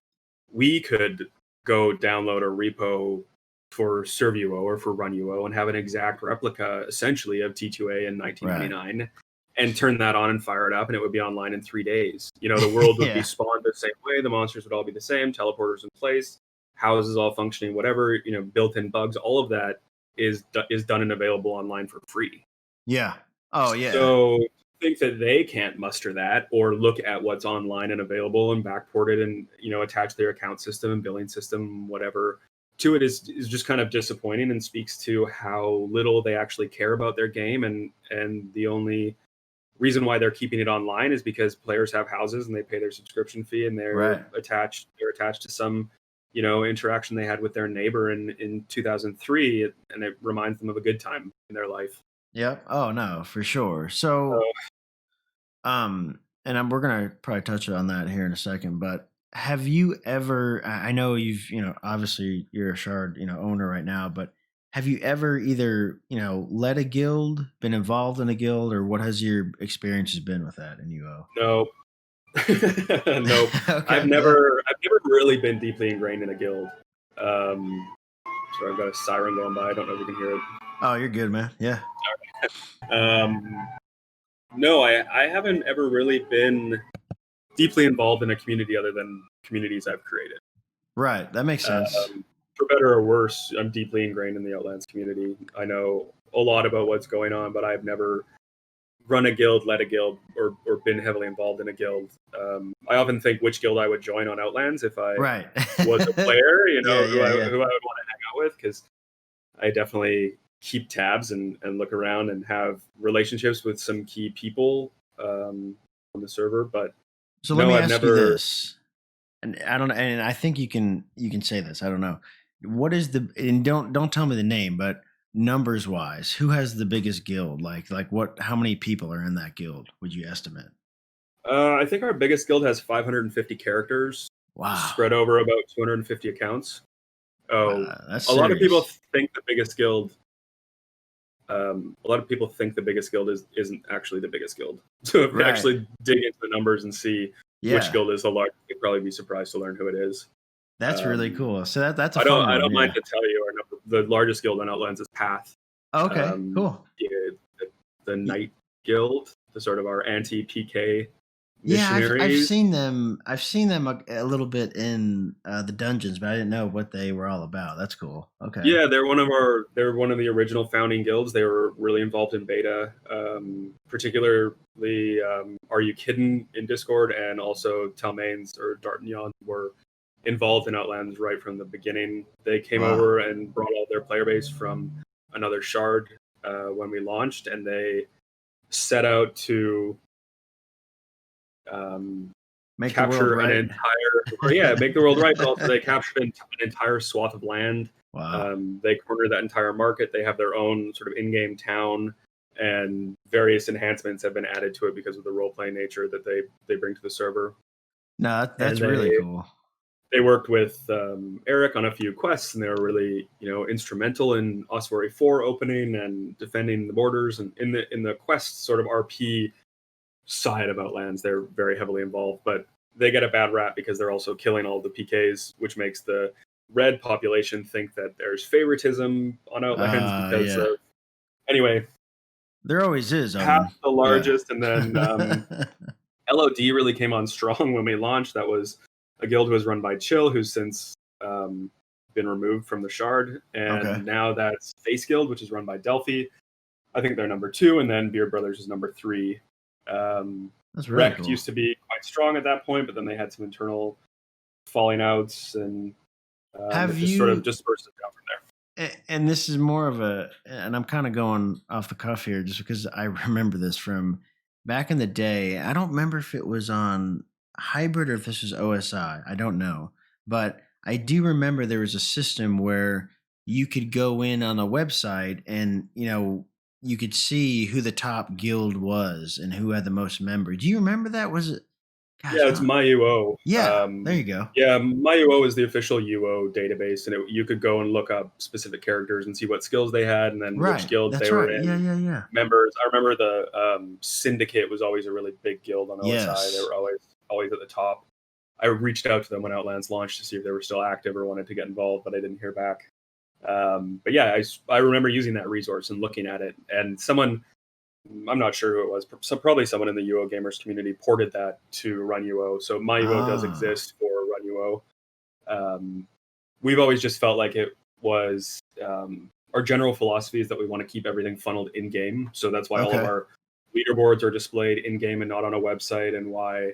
we could go download a repo for ServUO or for RunUO and have an exact replica, essentially, of T2A in 1999, and turn that on and fire it up, and it would be online in 3 days. The world would be spawned the same way. The monsters would all be the same. Teleporters in place. Houses all functioning. Whatever built-in bugs. All of that is done and available online for free. Yeah. Oh yeah. So think that they can't muster that, or look at what's online and available and backport it and attach their account system and billing system, whatever, to it is just kind of disappointing, and speaks to how little they actually care about their game. And the only reason why they're keeping it online is because players have houses and they pay their subscription fee, and they're attached to some interaction they had with their neighbor in 2003, and it reminds them of a good time in their life. Yep. Oh no, for sure. So, and we're gonna probably touch on that here in a second. But have you ever? I know you've, obviously you're a shard, owner right now. But have you ever either, led a guild, been involved in a guild, or what has your experiences been with that in UO? No. Nope. Okay. I've never really been deeply ingrained in a guild. So I've got a siren going by. I don't know if you can hear it. Oh, you're good, man. Yeah. No, I haven't ever really been deeply involved in a community other than communities I've created. Right, that makes sense. For better or worse, I'm deeply ingrained in the Outlands community. I know a lot about what's going on, but I've never run a guild, led a guild, or been heavily involved in a guild. I often think which guild I would join on Outlands if I Right. was a player, Yeah, who yeah, I yeah. would want to hang out with, because I definitely keep tabs and look around and have relationships with some key people on the server. But So let no, me I've ask you never. this. And I don't know, and I think you can say this. I don't know. What is the and don't tell me the name, but numbers wise, who has the biggest guild? Like what how many people are in that guild, would you estimate? I think our biggest guild has 550 characters Wow. spread over about 250 accounts. Oh, Wow, that's a lot of people serious. think the biggest guild. A lot of people think the biggest guild isn't actually the biggest guild. So if they Right. actually dig into the numbers and see which Yeah. guild is the largest, they'd probably be surprised to learn who it is. That's really Um, cool. So that's a I fun one, don't mind yeah. to tell you our number. The largest guild on Outlands is Path. Okay, Um, cool. yeah, the Y- Knight Guild, the sort of our anti PK Yeah, I've missionaries. seen them. I've seen them a little bit in the dungeons, but I didn't know what they were all about. That's cool. Okay. Yeah, they're one of the original founding guilds. They were really involved in beta, particularly Are You Kiddin' in Discord, and also Talmains or D'Artagnan were involved in Outlands right from the beginning. They came Wow. over and brought all their player base from another shard when we launched, and they set out to um, Make the world capture an right. entire, or yeah, make the world right, but also they captured an entire swath of land. Wow. They cornered that entire market. They have their own sort of in-game town, and various enhancements have been added to it because of the role-playing nature that they bring to the server. No, And that's really cool. they worked with Eric on a few quests, and they were really instrumental in Ossuary 4 opening and defending the borders. And in the quest sort of RP side of Outlands, they're very heavily involved, but they get a bad rap because they're also killing all the PKs, which makes the red population think that there's favoritism on Outlands because Yeah. of. Anyway, There always is, Path Owen. the Yeah. largest, and then LOD really came on strong when we launched. That was a guild who was run by Chill, who's since been removed from the Shard, Okay. and now that's Face Guild, which is run by Delphi. I think they're number 2, and then Beard Brothers is number 3. That's really Rect cool. used to be quite strong at that point, but then they had some internal falling outs, and it Have just sort of you dispersed down from there. and this is more of a and I'm kind of going off the cuff here just because I remember this from back in the day. I don't remember if it was on hybrid or if this was OSI. I don't know. But I do remember there was a system where you could go in on a website and, you could see who the top guild was and who had the most members. Do you remember that? Was it gosh, Yeah, I it's don't MyUO. Yeah, there you go. Yeah, MyUO is the official UO database, and you could go and look up specific characters and see what skills they had, and then which Right. guild they That's were right. Yeah, in. yeah, yeah. Members. I remember the Syndicate was always a really big guild on OSI. They Yes. were always at the top. I reached out to them when Outlands launched to see if they were still active or wanted to get involved, but I didn't hear back. But yeah, I remember using that resource and looking at it, and someone, I'm not sure who it was, probably someone in the UO gamers community ported that to Run UO. So my UO does Ah. exist for Run UO. We've always just felt like it was our general philosophy is that we want to keep everything funneled in game. So that's why all of Okay. our leaderboards are displayed in game and not on a website, and why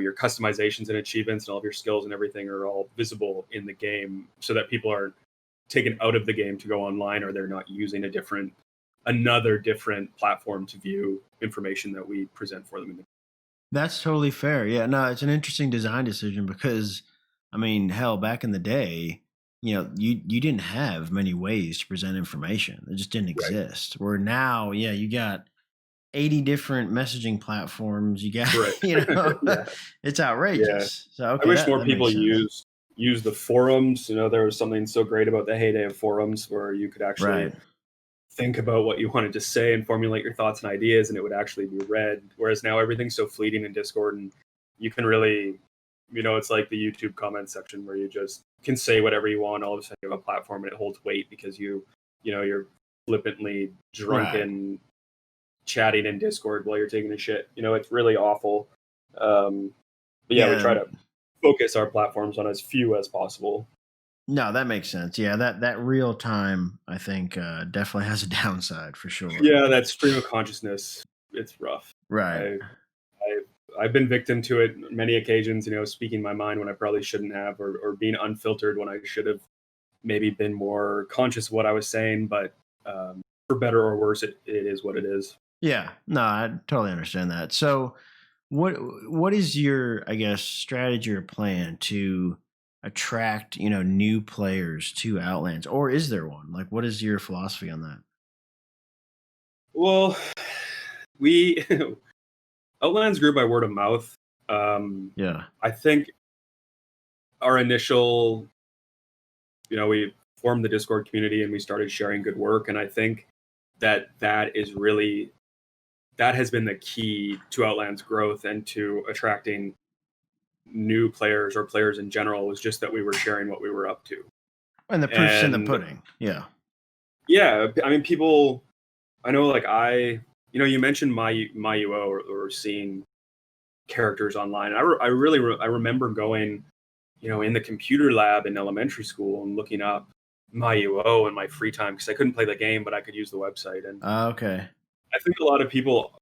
your customizations and achievements and all of your skills and everything are all visible in the game, so that people aren't taken out of the game to go online, or they're not using another different platform to view information that we present for them in the. That's totally fair. Yeah, no, it's an interesting design decision because, I mean, hell, back in the day, you didn't have many ways to present information. It just didn't Right. exist. Where now, yeah, you got 80 different messaging platforms. You got, Right. Yeah. it's Yeah. outrageous. So I okay, wish that more that people makes sense. use the forums. There was something so great about the heyday of forums, where you could actually Right. think about what you wanted to say and formulate your thoughts and ideas, and it would actually be read. Whereas now everything's so fleeting in Discord, and you can really, it's like the YouTube comment section where you just can say whatever you want. All of a sudden, you have a platform and it holds weight because you're flippantly Right. drunken chatting in Discord while you're taking a shit. It's really awful. But yeah, we try Yeah. to focus our platforms on as few as possible. No, that makes sense. Yeah, that real time, I think, definitely has a downside for sure. Yeah, that stream of consciousness, it's rough. Right. I've been victim to it many occasions, speaking my mind when I probably shouldn't have, or being unfiltered when I should have maybe been more conscious of what I was saying. But for better or worse, it is what it is. Yeah. No, I totally understand that. So what is your, I guess, strategy or plan to attract, new players to Outlands? Or is there one? Like, what is your philosophy on that? Well, we Outlands grew by word of mouth. Yeah. I think our initial, we formed the Discord community and we started sharing good work, and I think that has been the key to Outlands growth and to attracting new players or players in general, was just that we were sharing what we were up to. And the proof's in the pudding. Yeah. Yeah, I mean, people, I know, like you mentioned my UO or seeing characters online. I remember going, in the computer lab in elementary school and looking up my UO in my free time because I couldn't play the game, but I could use the website. And Okay. I think a lot of people,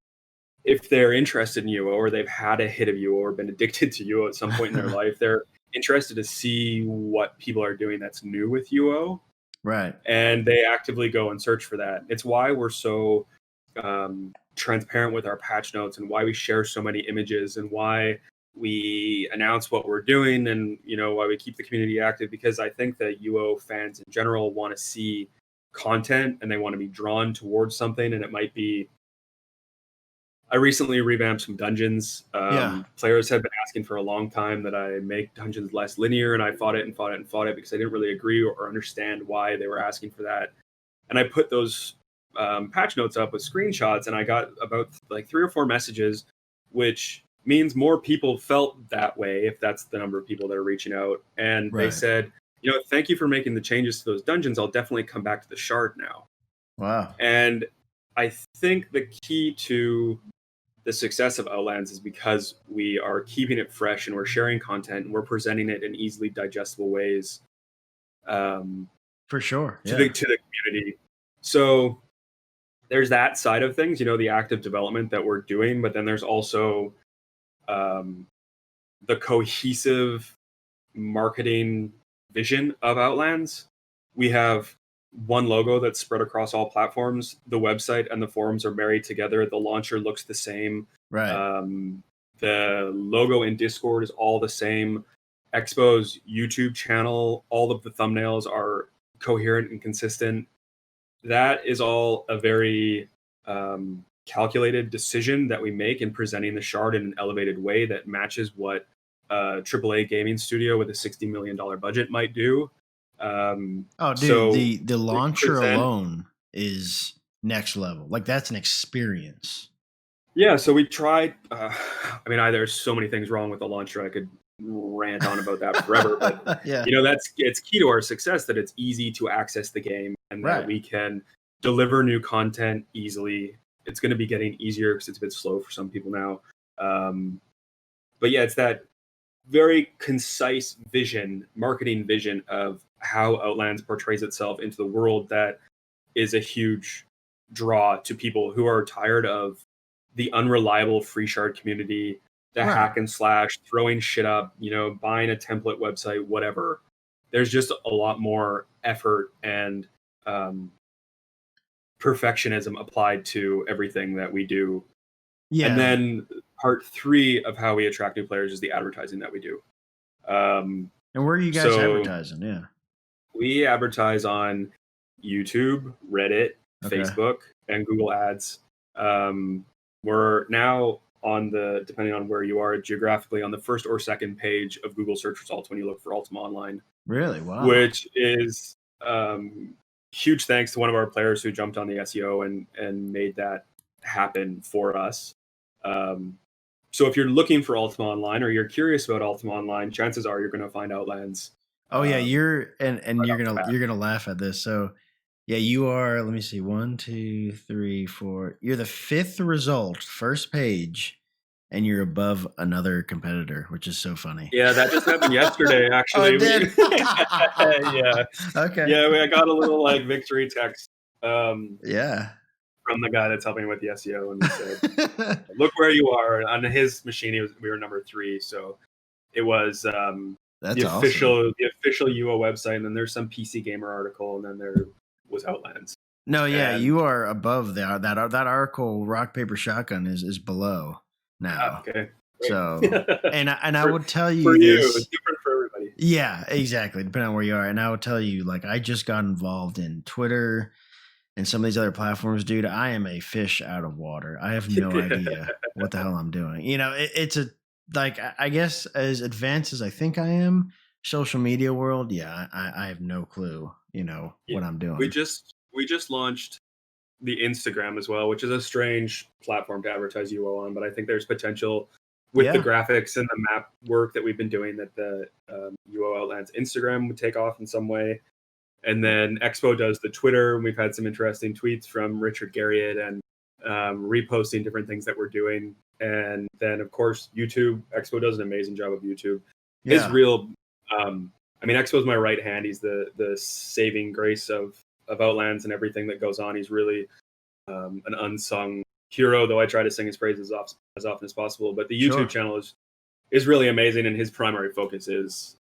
if they're interested in UO or they've had a hit of UO or been addicted to UO at some point in their life, they're interested to see what people are doing that's new with UO. Right. And they actively go and search for that. It's why we're so transparent with our patch notes and why we share so many images and why we announce what we're doing and, why we keep the community active, because I think that UO fans in general want to see content and they want to be drawn towards something. And it might be, I recently revamped some dungeons. Yeah. Players have been asking for a long time that I make dungeons less linear, and I fought it because I didn't really agree or understand why they were asking for that. And I put those patch notes up with screenshots, and I got about like 3 or 4 messages, which means more people felt that way, if that's the number of people that are reaching out. And They said, thank you for making the changes to those dungeons. I'll definitely come back to the shard now. Wow. And I think the key to the success of Outlands is because we are keeping it fresh and we're sharing content and we're presenting it in easily digestible ways. For sure. To the community. So there's that side of things, the active development that we're doing, but then there's also the cohesive marketing vision of Outlands. We have one logo that's spread across all platforms. The website and the forums are married together. The launcher looks the same. Right. The logo in Discord is all the same. Expo's YouTube channel, all of the thumbnails are coherent and consistent. That is all a very calculated decision that we make in presenting the shard in an elevated way that matches what a AAA gaming studio with a $60 million budget might do. So the launcher alone is next level. Like, that's an experience. Yeah, so we tried. There's so many things wrong with the launcher. I could rant on about that forever, but yeah. It's key to our success that it's easy to access the game and that we can deliver new content easily. It's going to be getting easier because it's a bit slow for some people now. But yeah, it's that very concise marketing vision of how Outlands portrays itself into the world that is a huge draw to people who are tired of the unreliable free shard community, the hack and slash, throwing shit up, buying a template website, whatever. There's just a lot more effort and perfectionism applied to everything that we do. Yeah. And then part 3 of how we attract new players is the advertising that we do. And where are you guys advertising? Yeah. We advertise on YouTube, Reddit, Facebook, and Google Ads. We're now on depending on where you are geographically, on the first or second page of Google search results when you look for Ultima Online. Really? Wow. Which is huge thanks to one of our players who jumped on the SEO and made that happen for us. So if you're looking for Ultima Online or you're curious about Ultima Online, chances are you're going to find Outlands. Oh yeah, you're gonna laugh at this. So Yeah, you are. Let me see. 1, 2, 3, 4. You're the 5th result, first page, and you're above another competitor, which is so funny. Yeah, that just happened yesterday, Oh, actually. it did. Yeah. Okay. Yeah, I got a little like victory text Yeah. from the guy that's helping with the SEO, and he said, "Look where you are." On his machine, we were number 3, so it was That's awesome. the official UO website, and then there's some PC Gamer article, and then there was Outlands. No, yeah, And you are above that article. Rock paper shotgun is below now. okay, great. So, and I for, would tell for you you, it's this. different for everybody. Yeah, exactly. Depending on where you are, and I would tell you, like, I just got involved in Twitter and some of these other platforms, dude. I am a fish out of water. I have no idea what the hell I'm doing. It's a like I guess as advanced as I think I am, social media world. Yeah, I have no clue. Yeah, what I'm we doing. just launched the Instagram as well, which is a strange platform to advertise UO on, but I think there's potential with the Yeah, graphics and the map work that we've been doing that the UO Outlands Instagram would take off in some way. And then Expo does the Twitter, and we've had some interesting tweets from Richard Garriott and reposting different things that we're doing. And then, of course, YouTube. Expo does an amazing job of YouTube. His yeah. real, I mean, Expo's my right hand. He's the saving grace of Outlands and everything that goes on. He's really an unsung hero, though I try to sing his praises as often as possible. But the YouTube Sure. channel is really amazing, and his primary focus is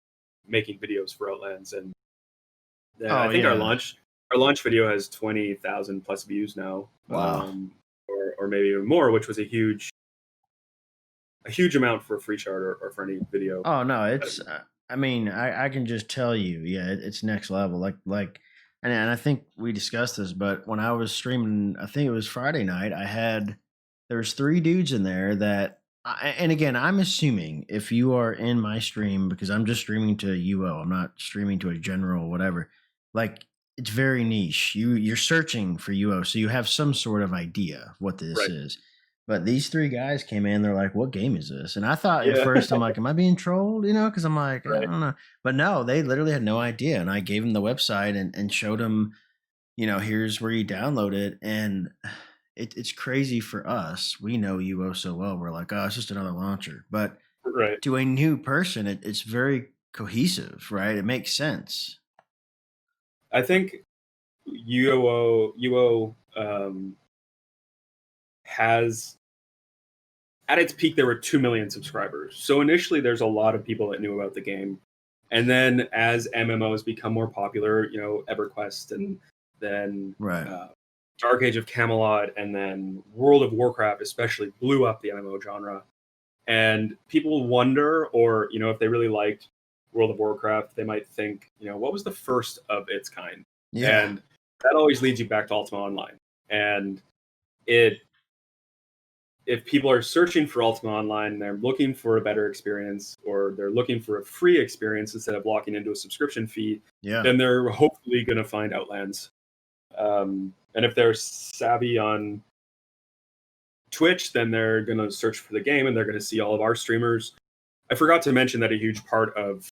making videos for Outlands. And Oh I think our yeah. launch video has 20,000 plus views now, Wow. or maybe even more, which was a huge amount for a free chart or for any video. Oh no, it's. I mean, I can just tell you, yeah, it's next level. And I think we discussed this, but when I was streaming, I think it was Friday night. There was 3 dudes in there and again, I'm assuming if you are in my stream because I'm just streaming to UO, I'm not streaming to a general whatever. Like it's very niche. You're searching for UO, so you have some sort of idea of what this Right. is. But these 3 guys came in, they're like, "What game is this?" And I thought at Yeah. first, I'm like, "Am I being trolled?" Because I'm like, I Right. don't know. But no, they literally had no idea. And I gave them the website and showed them, here's where you download it. And it's crazy for us. We know UO so well. We're like, oh, it's just another launcher. But Right. to a new person, it's very cohesive, right? It makes sense. I think UO has at its peak there were 2 million subscribers. So initially there's a lot of people that knew about the game. And then as MMOs become more popular, EverQuest and then Right. Dark Age of Camelot and then World of Warcraft especially blew up the MMO genre. And people wonder, or if they really liked World of Warcraft, they might think, what was the first of its kind? Yeah. And that always leads you back to Ultima Online. And if people are searching for Ultima Online, they're looking for a better experience, or they're looking for a free experience instead of locking into a subscription fee, Yeah. then they're hopefully going to find Outlands. And if they're savvy on Twitch, then they're going to search for the game and they're going to see all of our streamers. I forgot to mention that a huge part of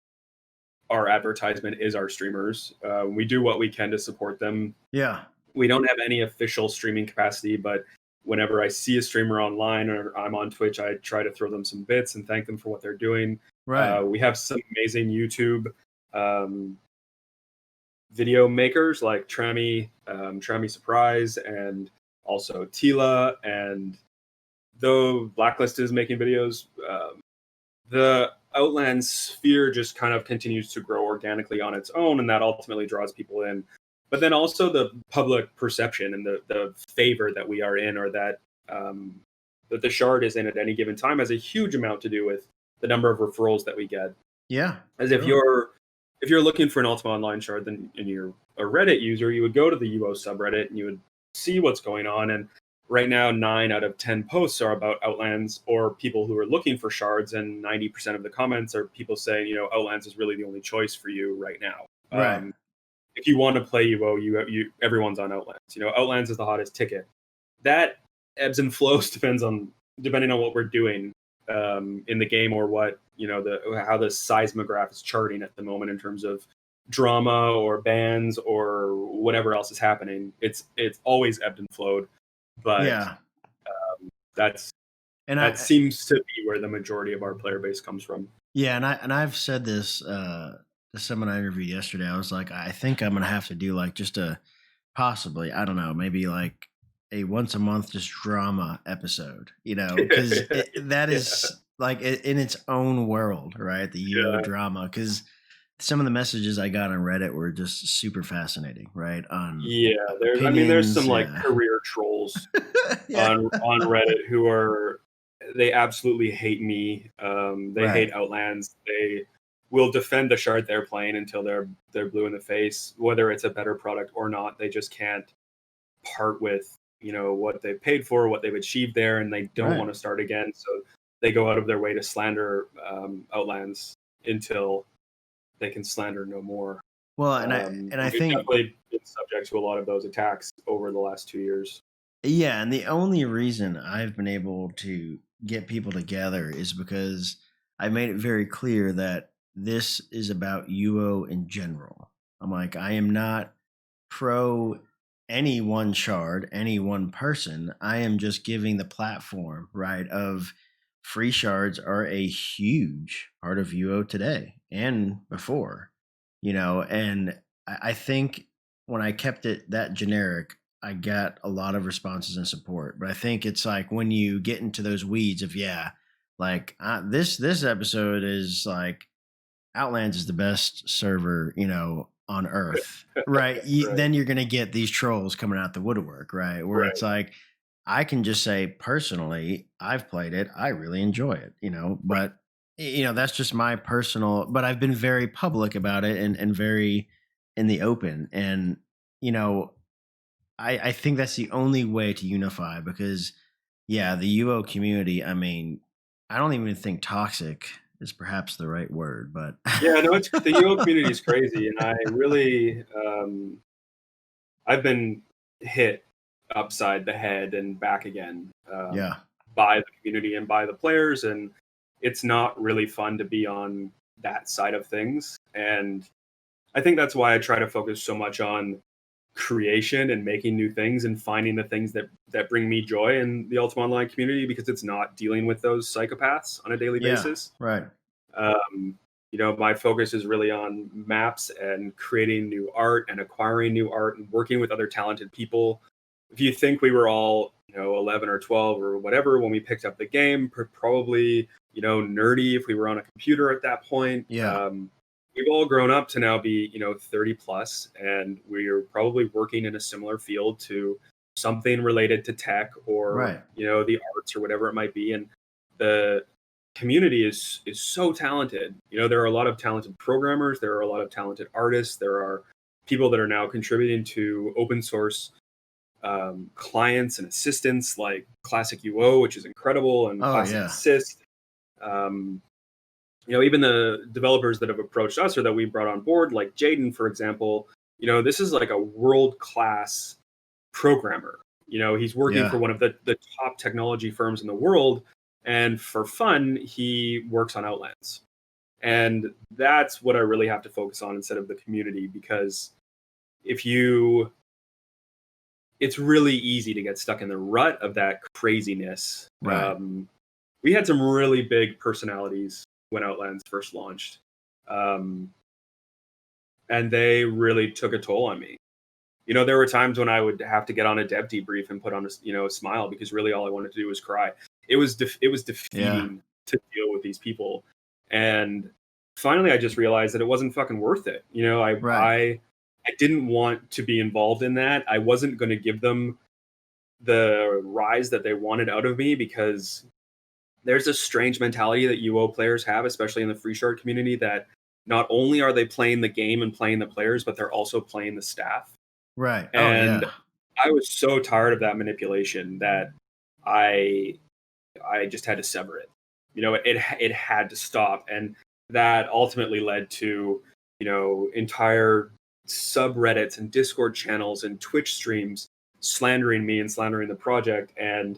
our advertisement is our streamers. We do what we can to support them. Yeah. We don't have any official streaming capacity, but whenever I see a streamer online or I'm on Twitch, I try to throw them some bits and thank them for what they're doing. Right. We have some amazing YouTube video makers like Trammy Surprise, and also Tila. And though Blacklist is making videos, the Outlands sphere just kind of continues to grow organically on its own, and that ultimately draws people in. But then also the public perception and the favor that we are in, or that that the shard is in at any given time, has a huge amount to do with the number of referrals that we get. Yeah. As Sure. if you're looking for an Ultima Online shard, then and you're a Reddit user, you would go to the UO subreddit and you would see what's going on. And right now, 9 out of 10 posts are about Outlands or people who are looking for shards, and 90% of the comments are people saying, Outlands is really the only choice for you right now. Right. If you want to play UO, everyone's on Outlands. Outlands is the hottest ticket. That ebbs and flows depending on what we're doing in the game, or what how the seismograph is charting at the moment in terms of drama or bans or whatever else is happening. It's always ebbed and flowed, but Yeah. that's And that I seems to be where the majority of our player base comes from. yeah, and I've said this to someone I interviewed yesterday. I was like, I think I'm gonna have to do like just a possibly, I don't know, maybe like a once a month just drama episode, because that Yeah, is like in its own world, right? The UO yeah, drama, because some of the messages I got on Reddit were just super fascinating, right? On yeah. There's some opinions, like yeah, career trolls yeah, on Reddit who they absolutely hate me. They right, hate Outlands. They will defend the shard they're playing until they're blue in the face, whether it's a better product or not. They just can't part with what they've paid for, what they've achieved there, and they don't right. want to start again. So they go out of their way to slander Outlands until they can slander no more. Well, and I We've think definitely been subject to a lot of those attacks over the last 2 years. yeah, and the only reason I've been able to get people together is because I made it very clear that this is about UO in general. I'm like, I am not pro any one shard, any one person. I am just giving the platform, right, of free shards are a huge part of UO today and before, and I think when I kept it that generic, I got a lot of responses and support. But I think it's like when you get into those weeds of like this episode is like Outlands is the best server, on earth, right? Right, Then you're gonna get these trolls coming out the woodwork, right? Where it's right, like I can just say personally, I've played it, I really enjoy it, but that's just my personal. But I've been very public about it and very in the open, and you know I think that's the only way to unify because, yeah, the UO community, I mean, I don't even think toxic is perhaps the right word, but yeah. No, it's the UO community is crazy, and I really I've been hit upside the head and back again yeah, by the community and by the players, and it's not really fun to be on that side of things. And I think that's why I try to focus so much on creation and making new things and finding the things that bring me joy in the Ultima Online community, because it's not dealing with those psychopaths on a daily yeah, basis. right, Um, my focus is really on maps and creating new art and acquiring new art and working with other talented people. If you think we were all, 11 or 12 or whatever when we picked up the game, probably, nerdy if we were on a computer at that point. yeah, We've all grown up to now be, 30 plus, and we're probably working in a similar field to something related to tech or, right, the arts or whatever it might be. And the community is so talented. There are a lot of talented programmers, there are a lot of talented artists, there are people that are now contributing to open source clients and assistants like Classic UO, which is incredible, and oh Classic yeah, Assist. Um, Even the developers that have approached us or that we brought on board, like Jaden, for example, this is like a world class programmer. He's working for yeah, one of the top technology firms in the world, and for fun, he works on Outlands. And that's what I really have to focus on instead of the community, because if you it's really easy to get stuck in the rut of that craziness. right, We had some really big personalities when Outlands first launched, um, and they really took a toll on me. There were times when I would have to get on a dev debrief and put on a smile, because really all I wanted to do was cry. It was yeah, defeating to deal with these people, and finally I just realized that it wasn't fucking worth it. right, I didn't want to be involved in that. I wasn't going to give them the rise that they wanted out of me, because there's a strange mentality that UO players have, especially in the free shard community, that not only are they playing the game and playing the players, but they're also playing the staff. right, oh And yeah, I was so tired of that manipulation that I I just had to sever it. It had to stop, and that ultimately led to entire subreddits and Discord channels and Twitch streams slandering me and slandering the project. And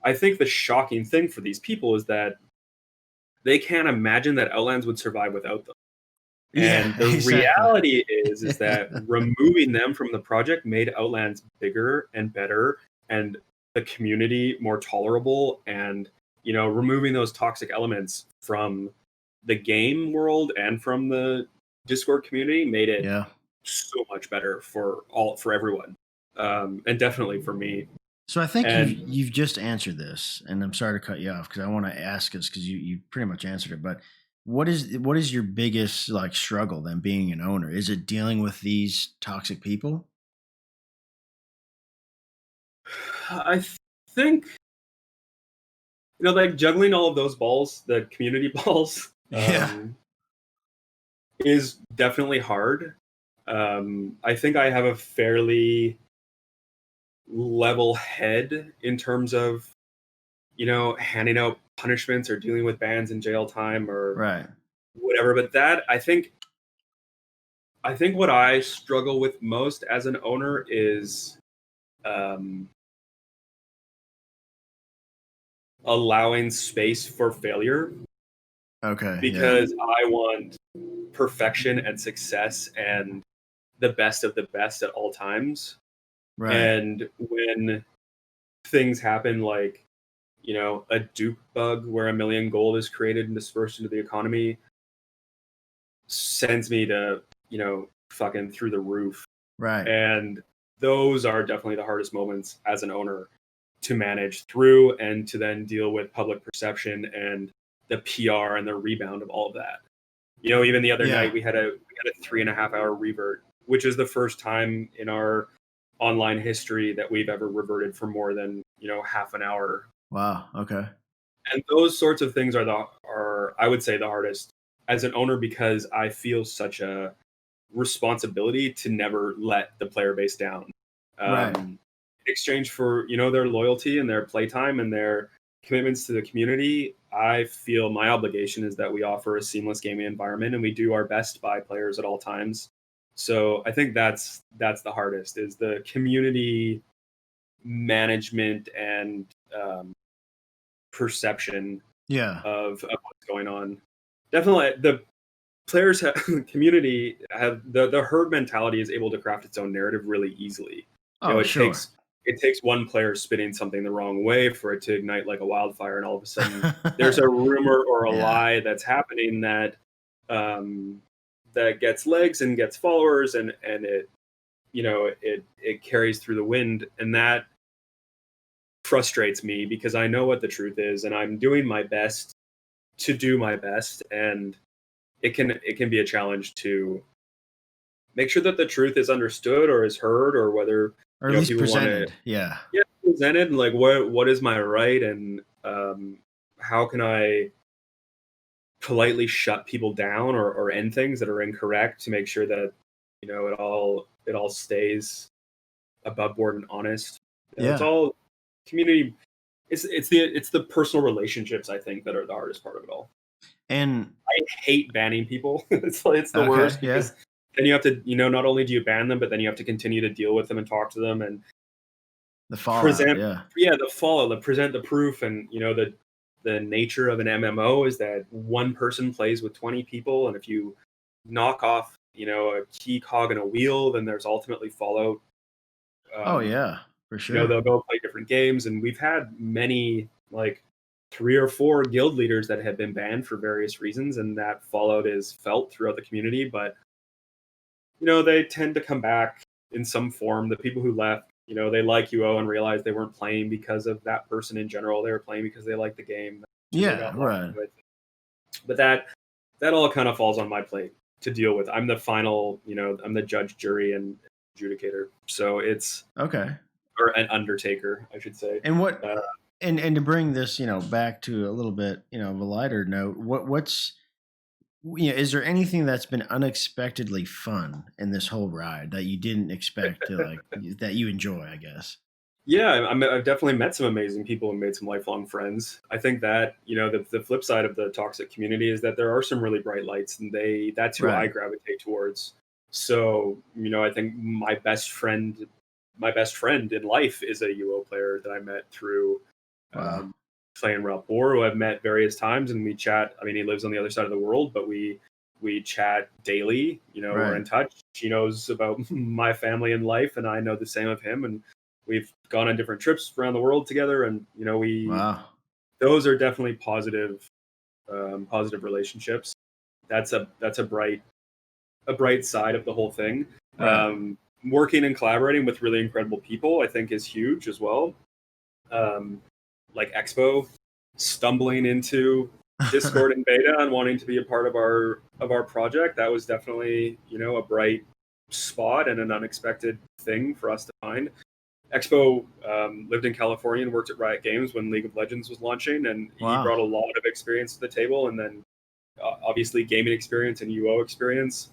I think the shocking thing for these people is that they can't imagine that Outlands would survive without them. And Yeah, the exactly. reality is that removing them from the project made Outlands bigger and better, and the community more tolerable, and removing those toxic elements from the game world and from the Discord community made it Yeah. so much better for everyone, and definitely for me. So I think you've And you've just answered this, and I'm sorry to cut you off because I want to ask this because you pretty much answered it. But what is your biggest like struggle then being an owner? Is it dealing with these toxic people? I think like juggling all of those balls, the community balls, Yeah. is definitely hard. I think I have a fairly level head in terms of handing out punishments or dealing with bans and jail time or Right. whatever. But that I think what I struggle with most as an owner is um, allowing space for failure, Okay. Yeah. because I want perfection and success and the best of the best at all times. Right. And when things happen like, a dupe bug where 1 million gold is created and dispersed into the economy, sends me to, fucking through the roof. Right. And those are definitely the hardest moments as an owner to manage through, and to then deal with public perception and the PR and the rebound of all of that. Even the other Yeah. night we had a 3.5 hour revert, which is the first time in our online history that we've ever reverted for more than half an hour. Wow. Okay. And those sorts of things are I would say the hardest as an owner, because I feel such a responsibility to never let the player base down. Right. In exchange for their loyalty and their playtime and their commitments to the community, I feel my obligation is that we offer a seamless gaming environment and we do our best by players at all times. So I think that's the hardest, is the community management and perception Yeah. of what's going on. Definitely, the players have community have the herd mentality is able to craft its own narrative really easily. Oh, It sure. takes one player spinning something the wrong way for it to ignite like a wildfire, and all of a sudden there's a rumor or a Yeah. lie that's happening that um, that gets legs and gets followers, and it carries through the wind, and that frustrates me because I know what the truth is, and I'm doing my best to do my best, and it can be a challenge to make sure that the truth is understood or is heard, or whether Or at least people want to presented. Yeah. present it, and like what is my right, and how can I politely shut people down, or end things that are incorrect, to make sure that it all stays above board and honest. It's Yeah. all community. It's the personal relationships, I think, that are the hardest part of it all. And I hate banning people. It's the okay. worst, Yeah. because then you have to, not only do you ban them, but then you have to continue to deal with them and talk to them and The fallout. present, Yeah. yeah, the follow, the present the proof, and the nature of an MMO is that one person plays with 20 people, and if you knock off, a key cog in a wheel, then there's ultimately fallout. Oh Um, yeah. For sure. they'll go play different games, and we've had many, like 3 or 4 guild leaders that have been banned for various reasons, and that fallout is felt throughout the community. But they tend to come back in some form. The people who left, they like UO and realized they weren't playing because of that person in general. They were playing because they liked the game, so they Yeah. got locked Right. into it. But that all kind of falls on my plate to deal with. I'm the final, I'm the judge, jury, and adjudicator. So it's Okay. or an undertaker, I should say. And what Uh, and to bring this, back to a little bit, of a lighter note, is there anything that's been unexpectedly fun in this whole ride that you didn't expect to that you enjoy, I guess? Yeah, I've definitely met some amazing people and made some lifelong friends. I think that the flip side of the toxic community is that there are some really bright lights, and that's who I Right. gravitate towards. So I think my best friend in life is a UO player that I met through Wow. playing Rapport, who I've met various times, and we chat. I mean, he lives on the other side of the world, but we we chat daily. We're in touch. She knows about my family and life, and I know the same of him. And we've gone on different trips around the world together. And Wow. those are definitely positive relationships. That's a bright side of the whole thing. Right. Working and collaborating with really incredible people, I think, is huge as well. Like Expo, stumbling into Discord and beta and wanting to be a part of our project, that was definitely a bright spot and an unexpected thing for us to find. Expo lived in California and worked at Riot Games when League of Legends was launching, and he brought a Wow. lot of experience to the table, and then obviously gaming experience and UO experience.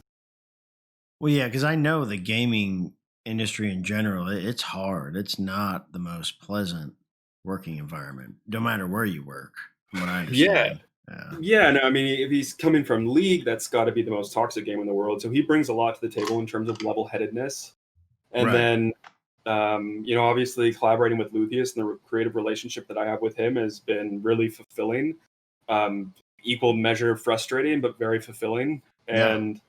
Well, yeah, because I know the gaming industry in general, it's hard. It's not the most pleasant working environment, no matter where you work, from what I Yeah, understand. Yeah. yeah. No, I mean, if he's coming from League, that's got to be the most toxic game in the world. So he brings a lot to the table in terms of level-headedness, and Right. then obviously collaborating with Luthien and the creative relationship that I have with him has been really fulfilling. Equal measure frustrating, but very fulfilling. Yeah. And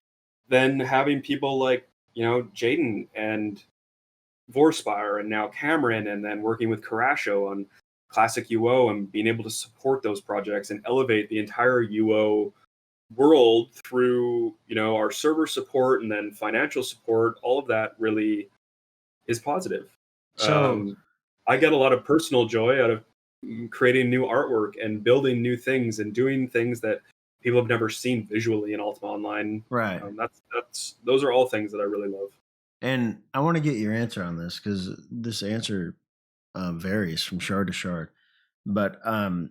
then having people like Jaden and Vorspire and now Cameron, and then working with Karasho on Classic UO and being able to support those projects and elevate the entire UO world through our server support and then financial support. All of that really is positive. So, I get a lot of personal joy out of creating new artwork and building new things and doing things that people have never seen visually in Ultima Online. right. Those are all things that I really love. And I want to get your answer on this because this answer varies from shard to shard. But and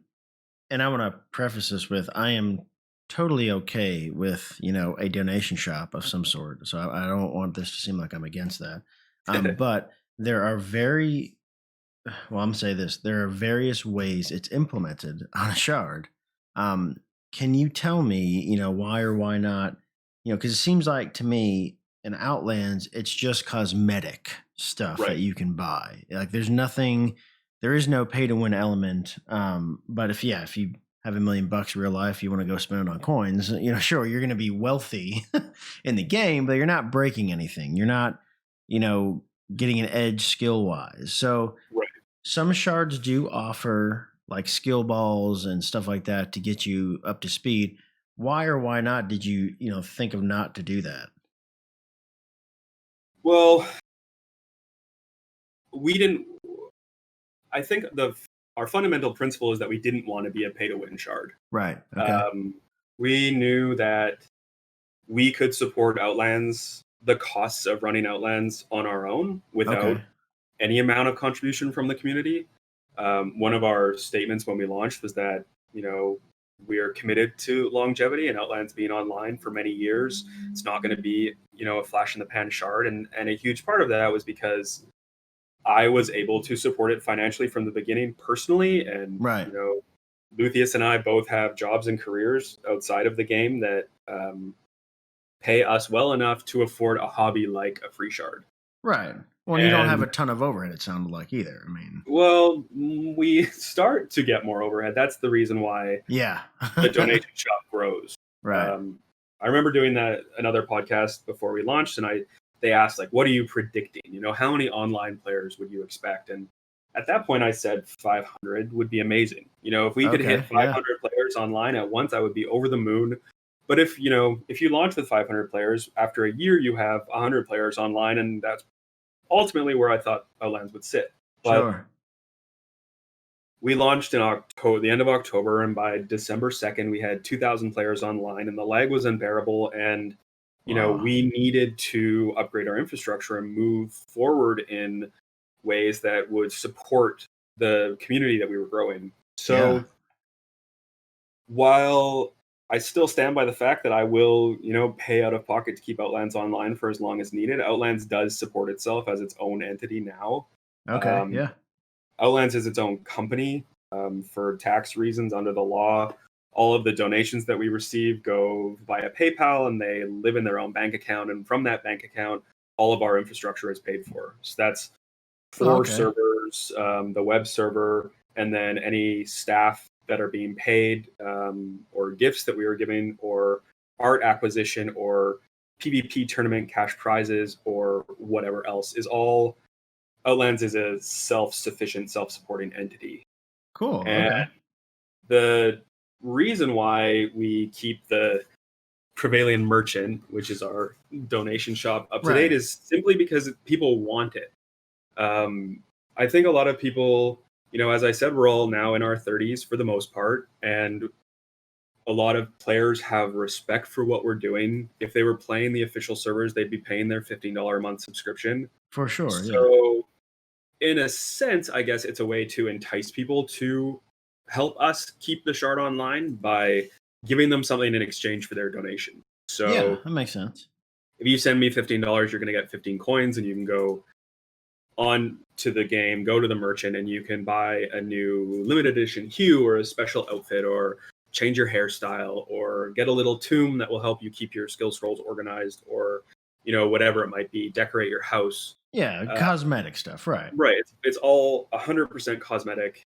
I want to preface this with I am totally okay with a donation shop of some sort. So I don't want this to seem like I'm against that. But there are I'm gonna say this: there are various ways it's implemented on a shard. Um, can you tell me, why or why not? Because it seems like to me in Outlands, it's just cosmetic stuff that Right. you can buy. Like there is no pay to win element. But if you have $1 million real life, you want to go spend it on coins, sure, you're going to be wealthy in the game, but you're not breaking anything. You're not, you know, getting an edge skill wise. So Right. some shards do offer like skill balls and stuff like that to get you up to speed. Why or why not did you, think of not to do that? Well, we didn't. I think our fundamental principle is that we didn't want to be a pay to win shard. Right. Okay. Um, we knew that we could support Outlands, the costs of running Outlands on our own without Okay. any amount of contribution from the community. One of our statements when we launched was that we are committed to longevity and Outlands being online for many years. It's not going to be a flash in the pan shard, and a huge part of that was because I was able to support it financially from the beginning personally, and Right. Luthien and I both have jobs and careers outside of the game that pay us well enough to afford a hobby like a free shard. Right. Well, and you don't have And a ton of overhead, it sounded like either. I mean, well, we start to get more overhead. That's the reason why yeah. the donation shop grows. Right. I remember doing another podcast before we launched, and they asked like, "What are you predicting? How many online players would you expect?" And at that point, I said 500 would be amazing. If we could hit Okay. Yeah. 500 players online at once, I would be over the moon. But if you launch with 500 players, after a year you have 100 players online, and that's ultimately where I thought Outlands would sit. But Sure. we launched in October, the end of October, and by December 2nd, we had 2,000 players online, and the lag was unbearable. And Wow. we needed to upgrade our infrastructure and move forward in ways that would support the community that we were growing. Yeah. So while I still stand by the fact that I will, pay out of pocket to keep Outlands online for as long as needed, Outlands does support itself as its own entity now. Okay. Um, Yeah. Outlands is its own company for tax reasons under the law. All of the donations that we receive go via PayPal and they live in their own bank account. And from that bank account, all of our infrastructure is paid for. So that's Oh, 4 okay. servers, the web server, and then any staff that are being paid or gifts that we are giving or art acquisition or PvP tournament cash prizes or whatever else is all Outlands is a self-sufficient, self-supporting entity. Cool. And Okay. the reason why we keep the Prevailing merchant, which is our donation shop, up to date is simply because people want it. I think a lot of people, as I said, we're all now in our 30s for the most part, and a lot of players have respect for what we're doing. If they were playing the official servers, they'd be paying their $15 a month subscription. For sure. Yeah. So, in a sense, I guess it's a way to entice people to help us keep the shard online by giving them something in exchange for their donation. So, Yeah, that makes sense. if you send me $15, you're going to get 15 coins, and you can go on to the game, go to the merchant, and you can buy a new limited edition hue or a special outfit or change your hairstyle or get a little tomb that will help you keep your skill scrolls organized or, whatever it might be, decorate your house. Yeah, cosmetic stuff, right? Right. It's all 100% cosmetic.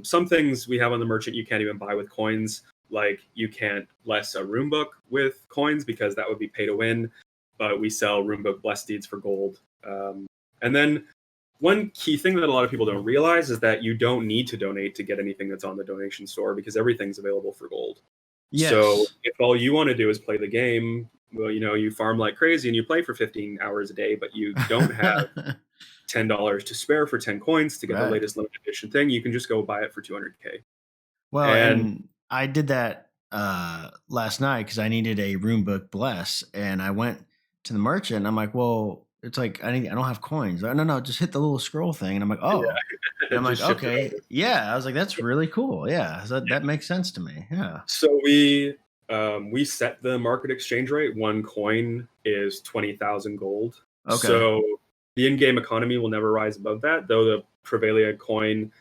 Some things we have on the merchant you can't even buy with coins. Like you can't bless a rune book with coins because that would be pay to win. But we sell rune book bless deeds for gold. And then one key thing that a lot of people don't realize is that you don't need to donate to get anything that's on the donation store because everything's available for gold. Yes. So if all you want to do is play the game, well, you farm like crazy and you play for 15 hours a day, but you don't have $10 to spare for 10 coins to get the latest limited edition thing, you can just go buy it for 200K. Well, and I did that last night because I needed a rune book bless, and I went to the merchant. And I'm like, well, it's like I don't have coins. No, just hit the little scroll thing. And I'm like, oh, and I'm like, okay, yeah. I was like, that's really cool. Yeah, so that makes sense to me. Yeah. So we set the market exchange rate. One coin is 20,000 gold. Okay. So the in-game economy will never rise above that, though the Prevailing coin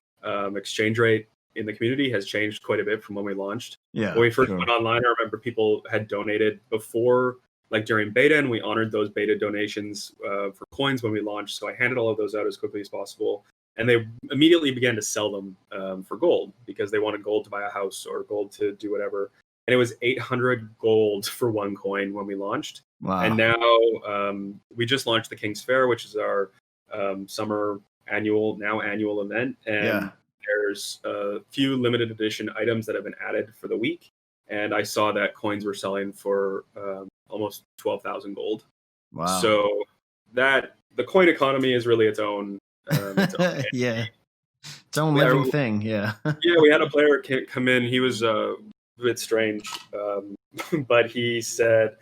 exchange rate in the community has changed quite a bit from when we launched. Yeah. When we first went online, I remember people had donated before, like during beta, and we honored those beta donations for coins when we launched. So I handed all of those out as quickly as possible. And they immediately began to sell them for gold because they wanted gold to buy a house or gold to do whatever. And it was 800 gold for one coin when we launched. Wow. And now we just launched the King's Fair, which is our summer annual event. And there's a few limited edition items that have been added for the week. And I saw that coins were selling for almost 12,000 gold. Wow. So that the coin economy is really its own yeah, its own living thing. Yeah. Yeah, we had a player come in. He was a bit strange, but he said,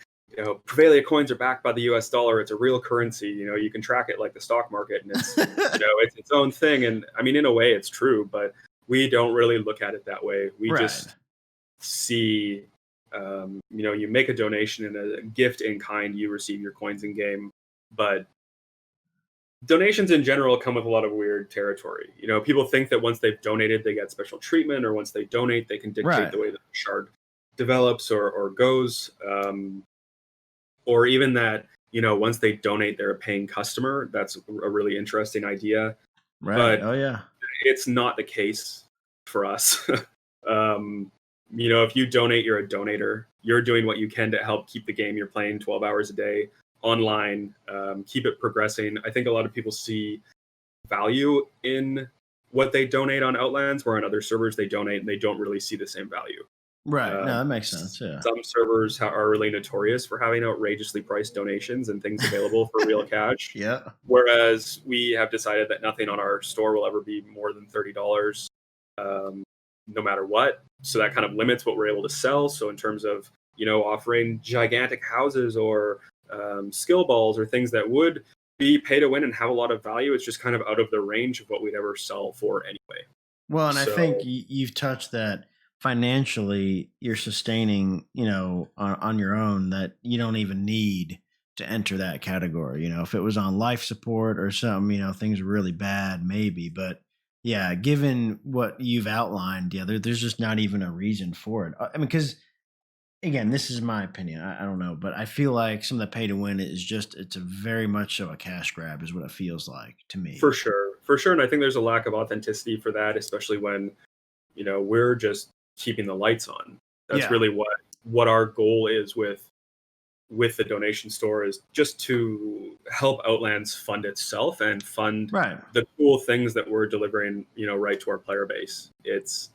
Prevailing coins are backed by the US dollar. It's a real currency. You can track it like the stock market, and it's it's its own thing. And I mean, in a way, it's true, but we don't really look at it that way. We just see, you make a donation and a gift in kind, you receive your coins in game, but donations in general come with a lot of weird territory. People think that once they've donated, they get special treatment, or once they donate, they can dictate the way that the shard develops or goes. Or even that, once they donate, they're a paying customer. That's a really interesting idea. Right. But it's not the case for us. If you donate, you're a donator. You're doing what you can to help keep the game you're playing 12 hours a day online, keep it progressing. I think a lot of people see value in what they donate on Outlands, where on other servers they donate and they don't really see the same value. Right. No, that makes sense. Yeah. Some servers are really notorious for having outrageously priced donations and things available for real cash. Yeah. Whereas we have decided that nothing on our store will ever be more than $30, no matter what. So that kind of limits what we're able to sell. So in terms of, offering gigantic houses or skill balls or things that would be pay to win and have a lot of value, it's just kind of out of the range of what we'd ever sell for anyway. Well, and I think you've touched that financially you're sustaining, on your own, that you don't even need to enter that category. If it was on life support or something, things are really bad, maybe. But yeah, given what you've outlined, there's just not even a reason for it. I mean, because again, this is my opinion. I don't know, but I feel like some of the pay to win it's a very much so a cash grab is what it feels like to me. For sure. And I think there's a lack of authenticity for that, especially when, we're just keeping the lights on. That's really what what our goal is with the donation store, is just to help Outlands fund itself and fund the cool things that we're delivering, right to our player base. It's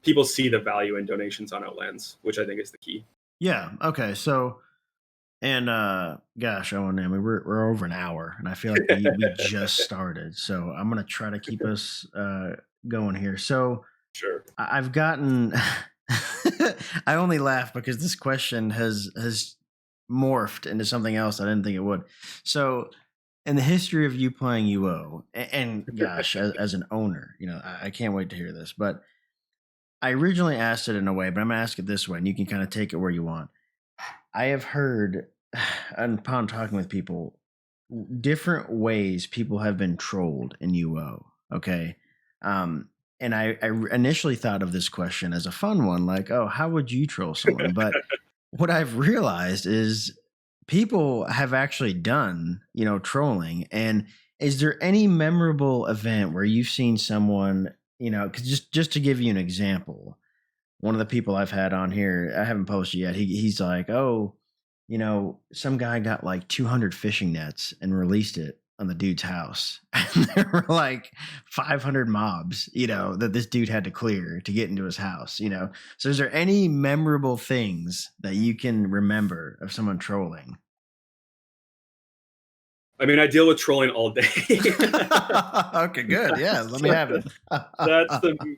people see the value in donations on Outlands, which I think is the key. Yeah. Okay. So, and gosh, Owen, I mean, we're over an hour, and I feel like we just started. So I'm gonna try to keep us going here. So Sure. I've gotten. I only laugh because this question has morphed into something else I didn't think it would. So, in the history of you playing UO, and gosh, as an owner, I can't wait to hear this. But I originally asked it in a way, but I'm gonna ask it this way, and you can kind of take it where you want. I have heard, upon talking with people, different ways people have been trolled in UO. Okay. And I initially thought of this question as a fun one, like, oh, how would you troll someone? But what I've realized is people have actually done, trolling. And is there any memorable event where you've seen someone, 'cause just to give you an example, one of the people I've had on here, I haven't posted yet. He's like, oh, some guy got like 200 fishing nets and released it on the dude's house. And there were like 500 mobs, that this dude had to clear to get into his house, So is there any memorable things that you can remember of someone trolling? I mean, I deal with trolling all day. Okay, good. Yeah, let me have it.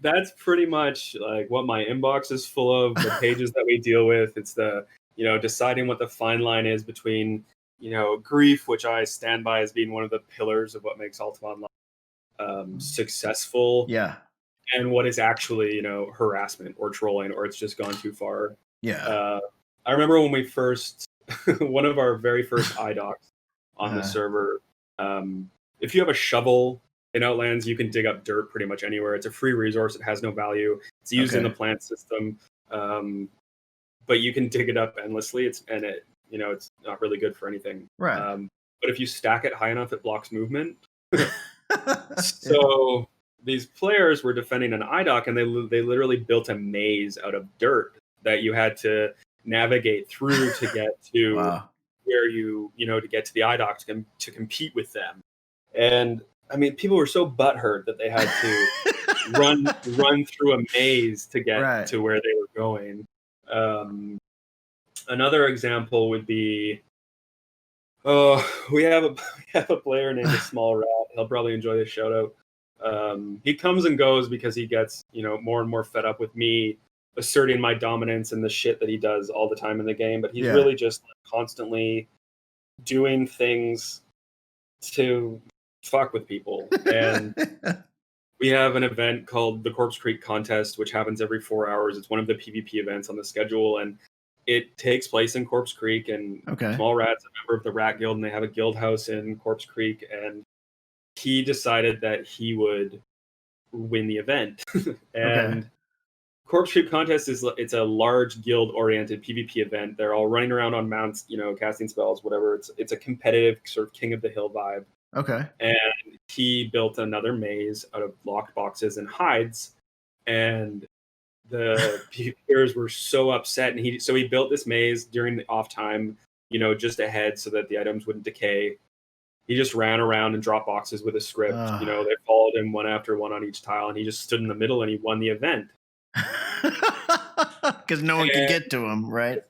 That's pretty much like what my inbox is full of, the pages that we deal with. It's the, deciding what the fine line is between, grief, which I stand by as being one of the pillars of what makes Ultima Online successful. Yeah. And what is actually, harassment or trolling, or it's just gone too far. Yeah. I remember when we first, one of our very first iDocs on the server. If you have a shovel in Outlands, you can dig up dirt pretty much anywhere. It's a free resource. It has no value. It's used in the plant system, but you can dig it up endlessly. It's not really good for anything. Right. But if you stack it high enough, it blocks movement. So these players were defending an iDoc, and they literally built a maze out of dirt that you had to navigate through to get to. Wow. Where to get to the iDoc to compete with them. And I mean, people were so butthurt that they had to run through a maze to get to where they were going. Another example would be, we have a player named Small Rat. He'll probably enjoy this shout out. He comes and goes because he gets more and more fed up with me asserting my dominance and the shit that he does all the time in the game, but he's really just constantly doing things to fuck with people. And we have an event called the Corkscrew Contest, which happens every 4 hours. It's one of the PvP events on the schedule, and it takes place in Corpse Creek. And Small Rat's a member of the Rat Guild, and they have a guild house in Corpse Creek, and he decided that he would win the event. And Corkscrew Contest it's a large guild-oriented PvP event. They're all running around on mounts, casting spells, whatever. It's a competitive sort of King of the Hill vibe. Okay. And he built another maze out of locked boxes and hides, and the PvPers were so upset. And he built this maze during the off time, just ahead so that the items wouldn't decay. He just ran around and dropped boxes with a script. They followed him one after one on each tile, and he just stood in the middle and he won the event. Because no one could get to him, right?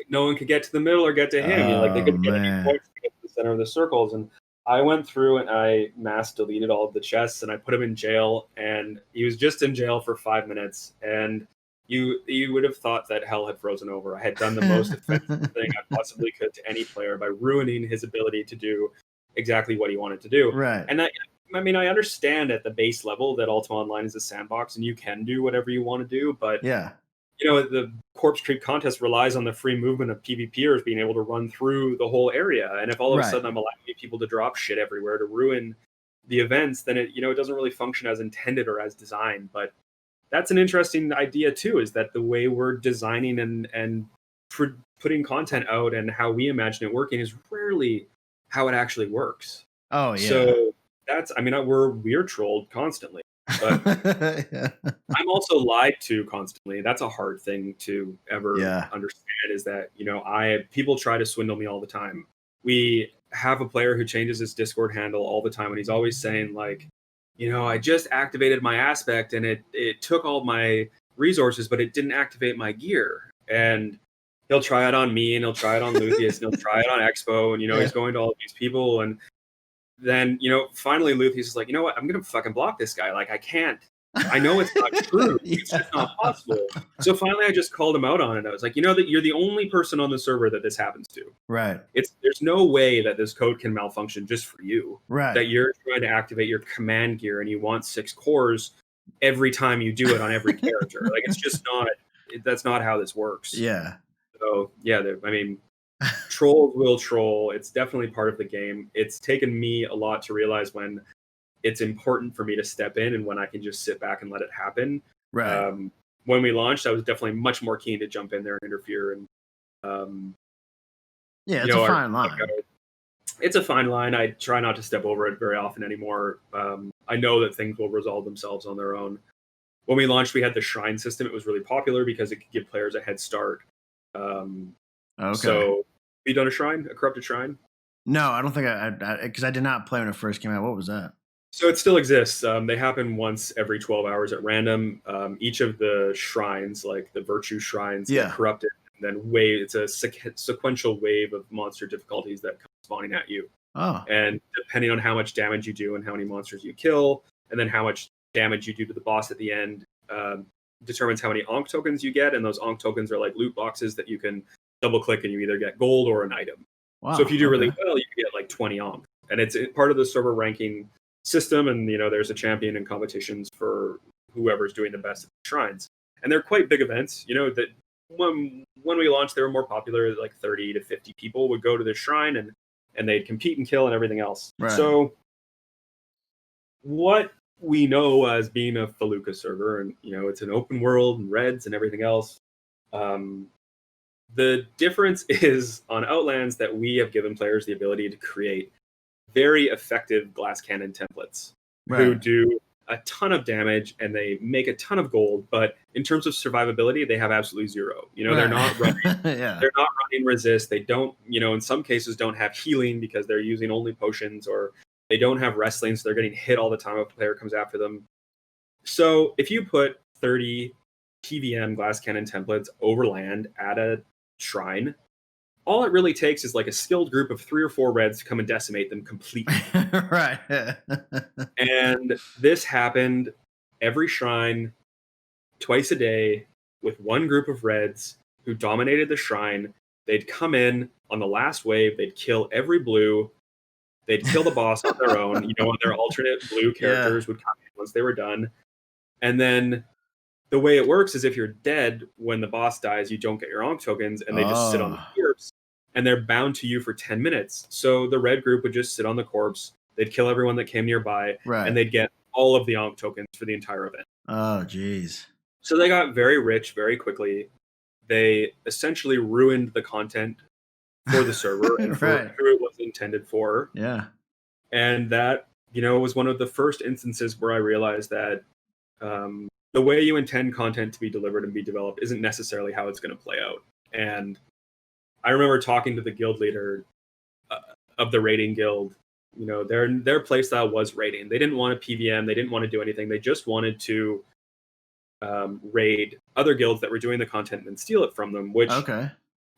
No one could get to the middle or get to him. They couldn't get any points to get to the center of the circles. And I went through and I mass deleted all of the chests, and I put him in jail. And he was just in jail for 5 minutes. And you would have thought that hell had frozen over. I had done the most offensive thing I possibly could to any player by ruining his ability to do exactly what he wanted to do. Right. And I understand at the base level that Ultima Online is a sandbox and you can do whatever you want to do, but the Corkscrew Contest relies on the free movement of PvPers being able to run through the whole area. And if all of a sudden I'm allowing people to drop shit everywhere to ruin the events, then it doesn't really function as intended or as designed. But that's an interesting idea too, is that the way we're designing and putting content out and how we imagine it working is rarely how it actually works. Oh yeah. So we're trolled constantly. But Yeah. I'm also lied to constantly. That's a hard thing to ever Yeah. understand, is that, people try to swindle me all the time. We have a player who changes his Discord handle all the time, and he's always saying like, I just activated my aspect and it took all my resources, but it didn't activate my gear. And he'll try it on me, and he'll try it on Luthien, and he'll try it on Expo, and Yeah. he's going to all of these people, and then finally Luthien is like, you know what, I'm gonna fucking block this guy. Like, I can't. I know it's not true. It's just not possible. So finally, I just called him out on it. I was like, that you're the only person on the server that this happens to. Right. There's no way that this code can malfunction just for you. Right. That you're trying to activate your command gear and you want 6 cores every time you do it on every character. Like, it's just not. That's not how this works. Yeah. So yeah, trolls will troll. It's definitely part of the game. It's taken me a lot to realize when it's important for me to step in and when I can just sit back and let it happen. Right. When we launched, I was definitely much more keen to jump in there and interfere. And yeah, it's a fine line. It's a fine line. I try not to step over it very often anymore. I know that things will resolve themselves on their own. When we launched, we had the shrine system. It was really popular because it could give players a head start. Okay. So, have you done a corrupted shrine? No, I don't think because I did not play when it first came out. What was that? So it still exists. They happen once every 12 hours at random. Each of the shrines, like the virtue shrines, get corrupted, and then it's a sequential wave of monster difficulties that come spawning at you. Oh. And depending on how much damage you do and how many monsters you kill, and then how much damage you do to the boss at the end, determines how many Ankh tokens you get. And those Ankh tokens are like loot boxes that you can double click and you either get gold or an item. Wow, so if you do really well, you can get like 20 Ankh. And it's part of the server ranking system, and there's a champion in competitions for whoever's doing the best at the shrines. And they're quite big events. That when we launched, they were more popular. Like 30 to 50 people would go to the shrine and they'd compete and kill and everything else. Right. So what we know as being a Felucca server, and it's an open world and reds and everything else. The difference is on Outlands that we have given players the ability to create very effective glass cannon templates who do a ton of damage and they make a ton of gold, but in terms of survivability, they have absolutely zero. They're not running. They're not running resist. They don't, in some cases, don't have healing because they're using only potions, or they don't have wrestling, so they're getting hit all the time if a player comes after them. So if you put 30 PVM glass cannon templates over land at a shrine, all it really takes is like a skilled group of 3 or 4 reds to come and decimate them completely. Right. And this happened every shrine, twice a day, with one group of reds who dominated the shrine. They'd come in on the last wave, they'd kill every blue, they'd kill the boss on their own. And their alternate blue characters would come in once they were done. And then the way it works is if you're dead when the boss dies, you don't get your Ankh tokens, and they just sit on the corpse, and they're bound to you for 10 minutes. So the red group would just sit on the corpse, they'd kill everyone that came nearby, and they'd get all of the Ankh tokens for the entire event. Oh, jeez. So they got very rich very quickly. They essentially ruined the content for the server and for who it was intended for. Yeah. And that, was one of the first instances where I realized that the way you intend content to be delivered and be developed isn't necessarily how it's going to play out. And I remember talking to the guild leader of the raiding guild. Their playstyle was raiding. They didn't want a PVM. They didn't want to do anything. They just wanted to raid other guilds that were doing the content and steal it from them, which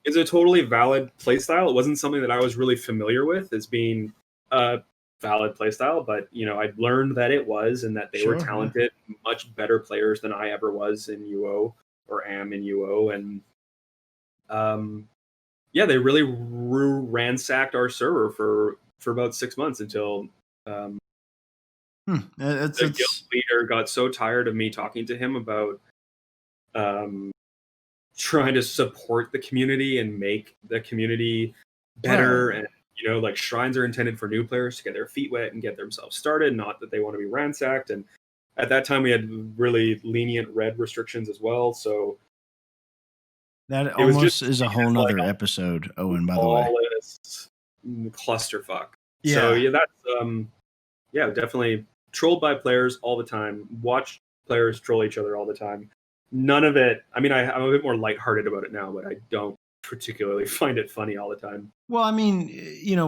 is a totally valid playstyle. It wasn't something that I was really familiar with as being a valid playstyle, but I learned that it was, and that they were talented, much better players than I ever was in UO or am in UO, and they really ransacked our server for about 6 months until the guild leader got so tired of me talking to him about trying to support the community and make the community better. And like, shrines are intended for new players to get their feet wet and get themselves started, not that they want to be ransacked. And at that time we had really lenient red restrictions as well, so that almost is a whole nother episode, Owyn, by the way. Clusterfuck. So that's definitely trolled by players all the time, watch players troll each other all the time. None of it. I mean, I'm a bit more lighthearted about it now, but I don't particularly find it funny all the time. Well, I mean,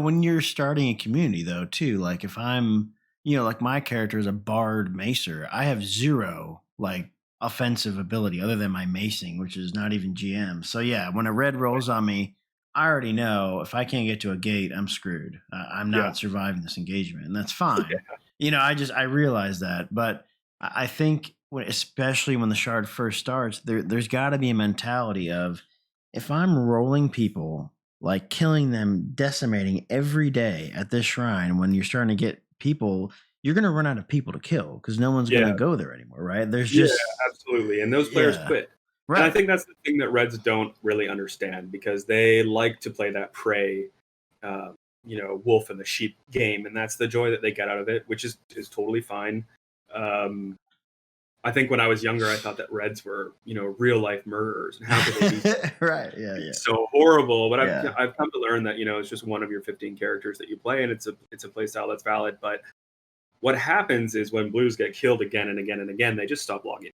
when you're starting a community, though, too, like if I'm, like my character is a bard macer, I have zero like offensive ability other than my macing, which is not even GM. So yeah, when a red rolls on me, I already know if I can't get to a gate, I'm screwed. I'm Yeah. not surviving this engagement, and that's fine. I realize that, but I think especially when the shard first starts, there's got to be a mentality of if I'm rolling people, like killing them, decimating every day at this shrine, when you're starting to get people, you're going to run out of people to kill because no one's going to go there anymore, right? There's Yeah, just absolutely. And those players quit. And I right. think that's the thing that Reds don't really understand, because they like to play that prey, wolf and the sheep game, and that's the joy that they get out of it, which is totally fine. I think when I was younger, I thought that Reds were, real life murderers, and how could they be Right. Yeah. so horrible? But Yeah. I've come to learn that it's just one of your 15 characters that you play, and it's a play style that's valid. But what happens is when blues get killed again and again and again, they just stop logging.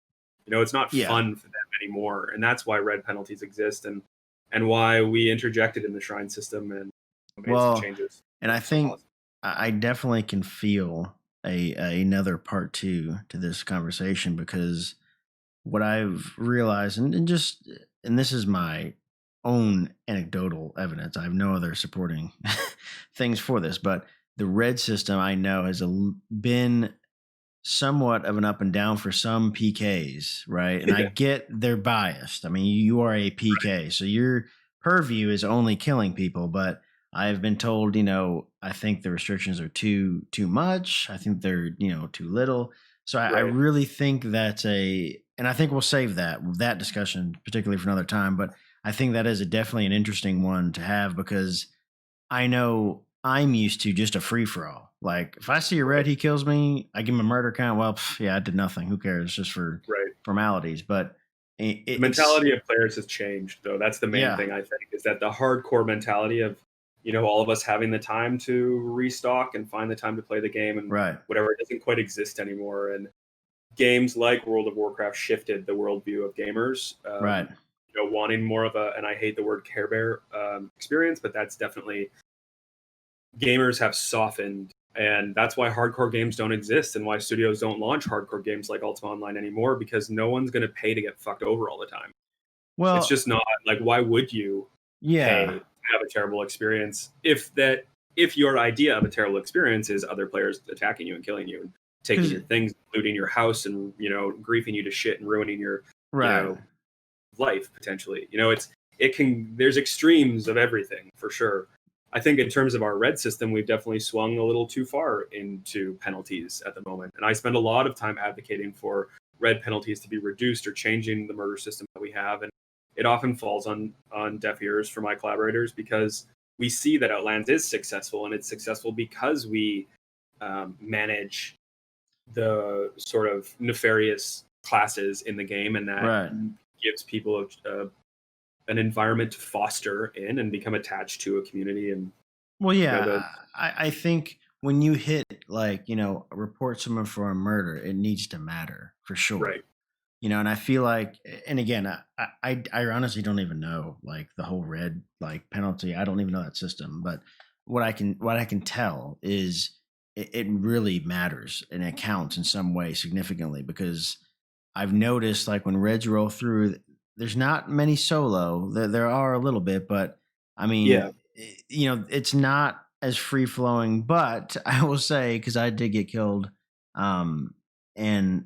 It's not fun for them anymore, and that's why red penalties exist, and why we interjected in the shrine system and made some changes. And I think I definitely can feel another part two to this conversation, because what I've realized, and this is my own anecdotal evidence. I have no other supporting things for this, but the red system I know has been somewhat of an up and down for some PKs, right? And I get they're biased. I mean, you are a PK, so your purview is only killing people, but I've been told, I think the restrictions are too much. I think they're, too little. So I really think that's and I think we'll save that discussion particularly for another time, but I think that is definitely an interesting one to have, because I know I'm used to just a free for all. Like if I see a red, he kills me, I give him a murder count. Well, I did nothing. Who cares? Just for formalities. But the mentality of players has changed, though. That's the main thing, I think, is that the hardcore mentality of, all of us having the time to restock and find the time to play the game and whatever, it doesn't quite exist anymore. And games like World of Warcraft shifted the worldview of gamers. Wanting more of and I hate the word Care Bear experience, but that's definitely, gamers have softened, and that's why hardcore games don't exist, and why studios don't launch hardcore games like Ultima Online anymore, because no one's going to pay to get fucked over all the time. Well, it's just not, like, why would you pay to have a terrible experience if your idea of a terrible experience is other players attacking you and killing you and taking your things, looting your house, and griefing you to shit and ruining your life potentially. There's extremes of everything for sure. I think in terms of our red system, we've definitely swung a little too far into penalties at the moment. And I spend a lot of time advocating for red penalties to be reduced or changing the murder system that we have. And it often falls on deaf ears for my collaborators, because we see that Outlands is successful, and it's successful because we manage the sort of nefarious classes in the game, and that gives people an environment to foster in and become attached to a community. And I think when you hit report someone for a murder, it needs to matter for sure. And I feel like, and again, I honestly don't even know like the whole red penalty. I don't even know that system, but what I can tell is it really matters, and it counts in some way significantly, because I've noticed when reds roll through, there's not many solo. There are a little bit, but I mean, it's not as free flowing. But I will say, because I did get killed, and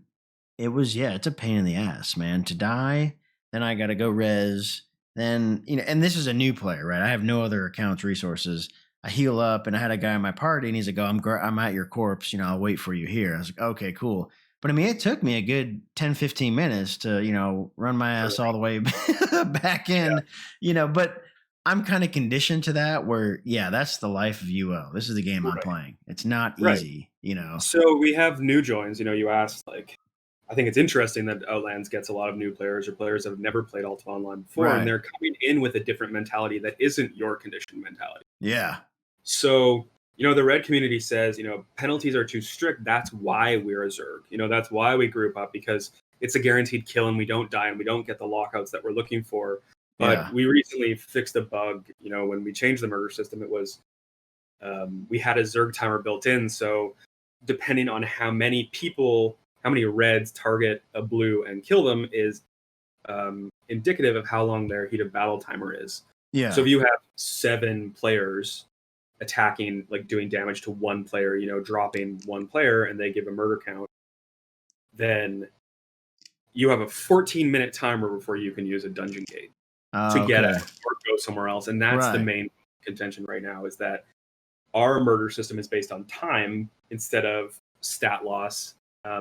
it was it's a pain in the ass, man, to die. Then I got to go res. Then and this is a new player, right? I have no other accounts resources. I heal up, and I had a guy in my party, and he's like, "Oh, I'm at your corpse. I'll wait for you here." I was like, "Okay, cool." But I mean, it took me a good 10, 15 minutes to, run my ass all the way back in, but I'm kind of conditioned to that where, that's the life of UO. This is the game I'm playing. It's not easy, So we have new joins, you asked, I think it's interesting that Outlands gets a lot of new players, or players that have never played Ultima Online before, and they're coming in with a different mentality that isn't your conditioned mentality. Yeah. So, the red community says, penalties are too strict. That's why we're a Zerg. That's why we group up, because it's a guaranteed kill and we don't die and we don't get the lockouts that we're looking for. But we recently fixed a bug, when we changed the murder system. It was, we had a Zerg timer built in. So depending on how many reds target a blue and kill them is indicative of how long their heat of battle timer is. Yeah. So if you have 7 players attacking, like doing damage to one player, dropping one player, and they give a murder count, then you have a 14-minute timer before you can use a dungeon gate to get out or go somewhere else. And that's the main contention right now, is that our murder system is based on time instead of stat loss.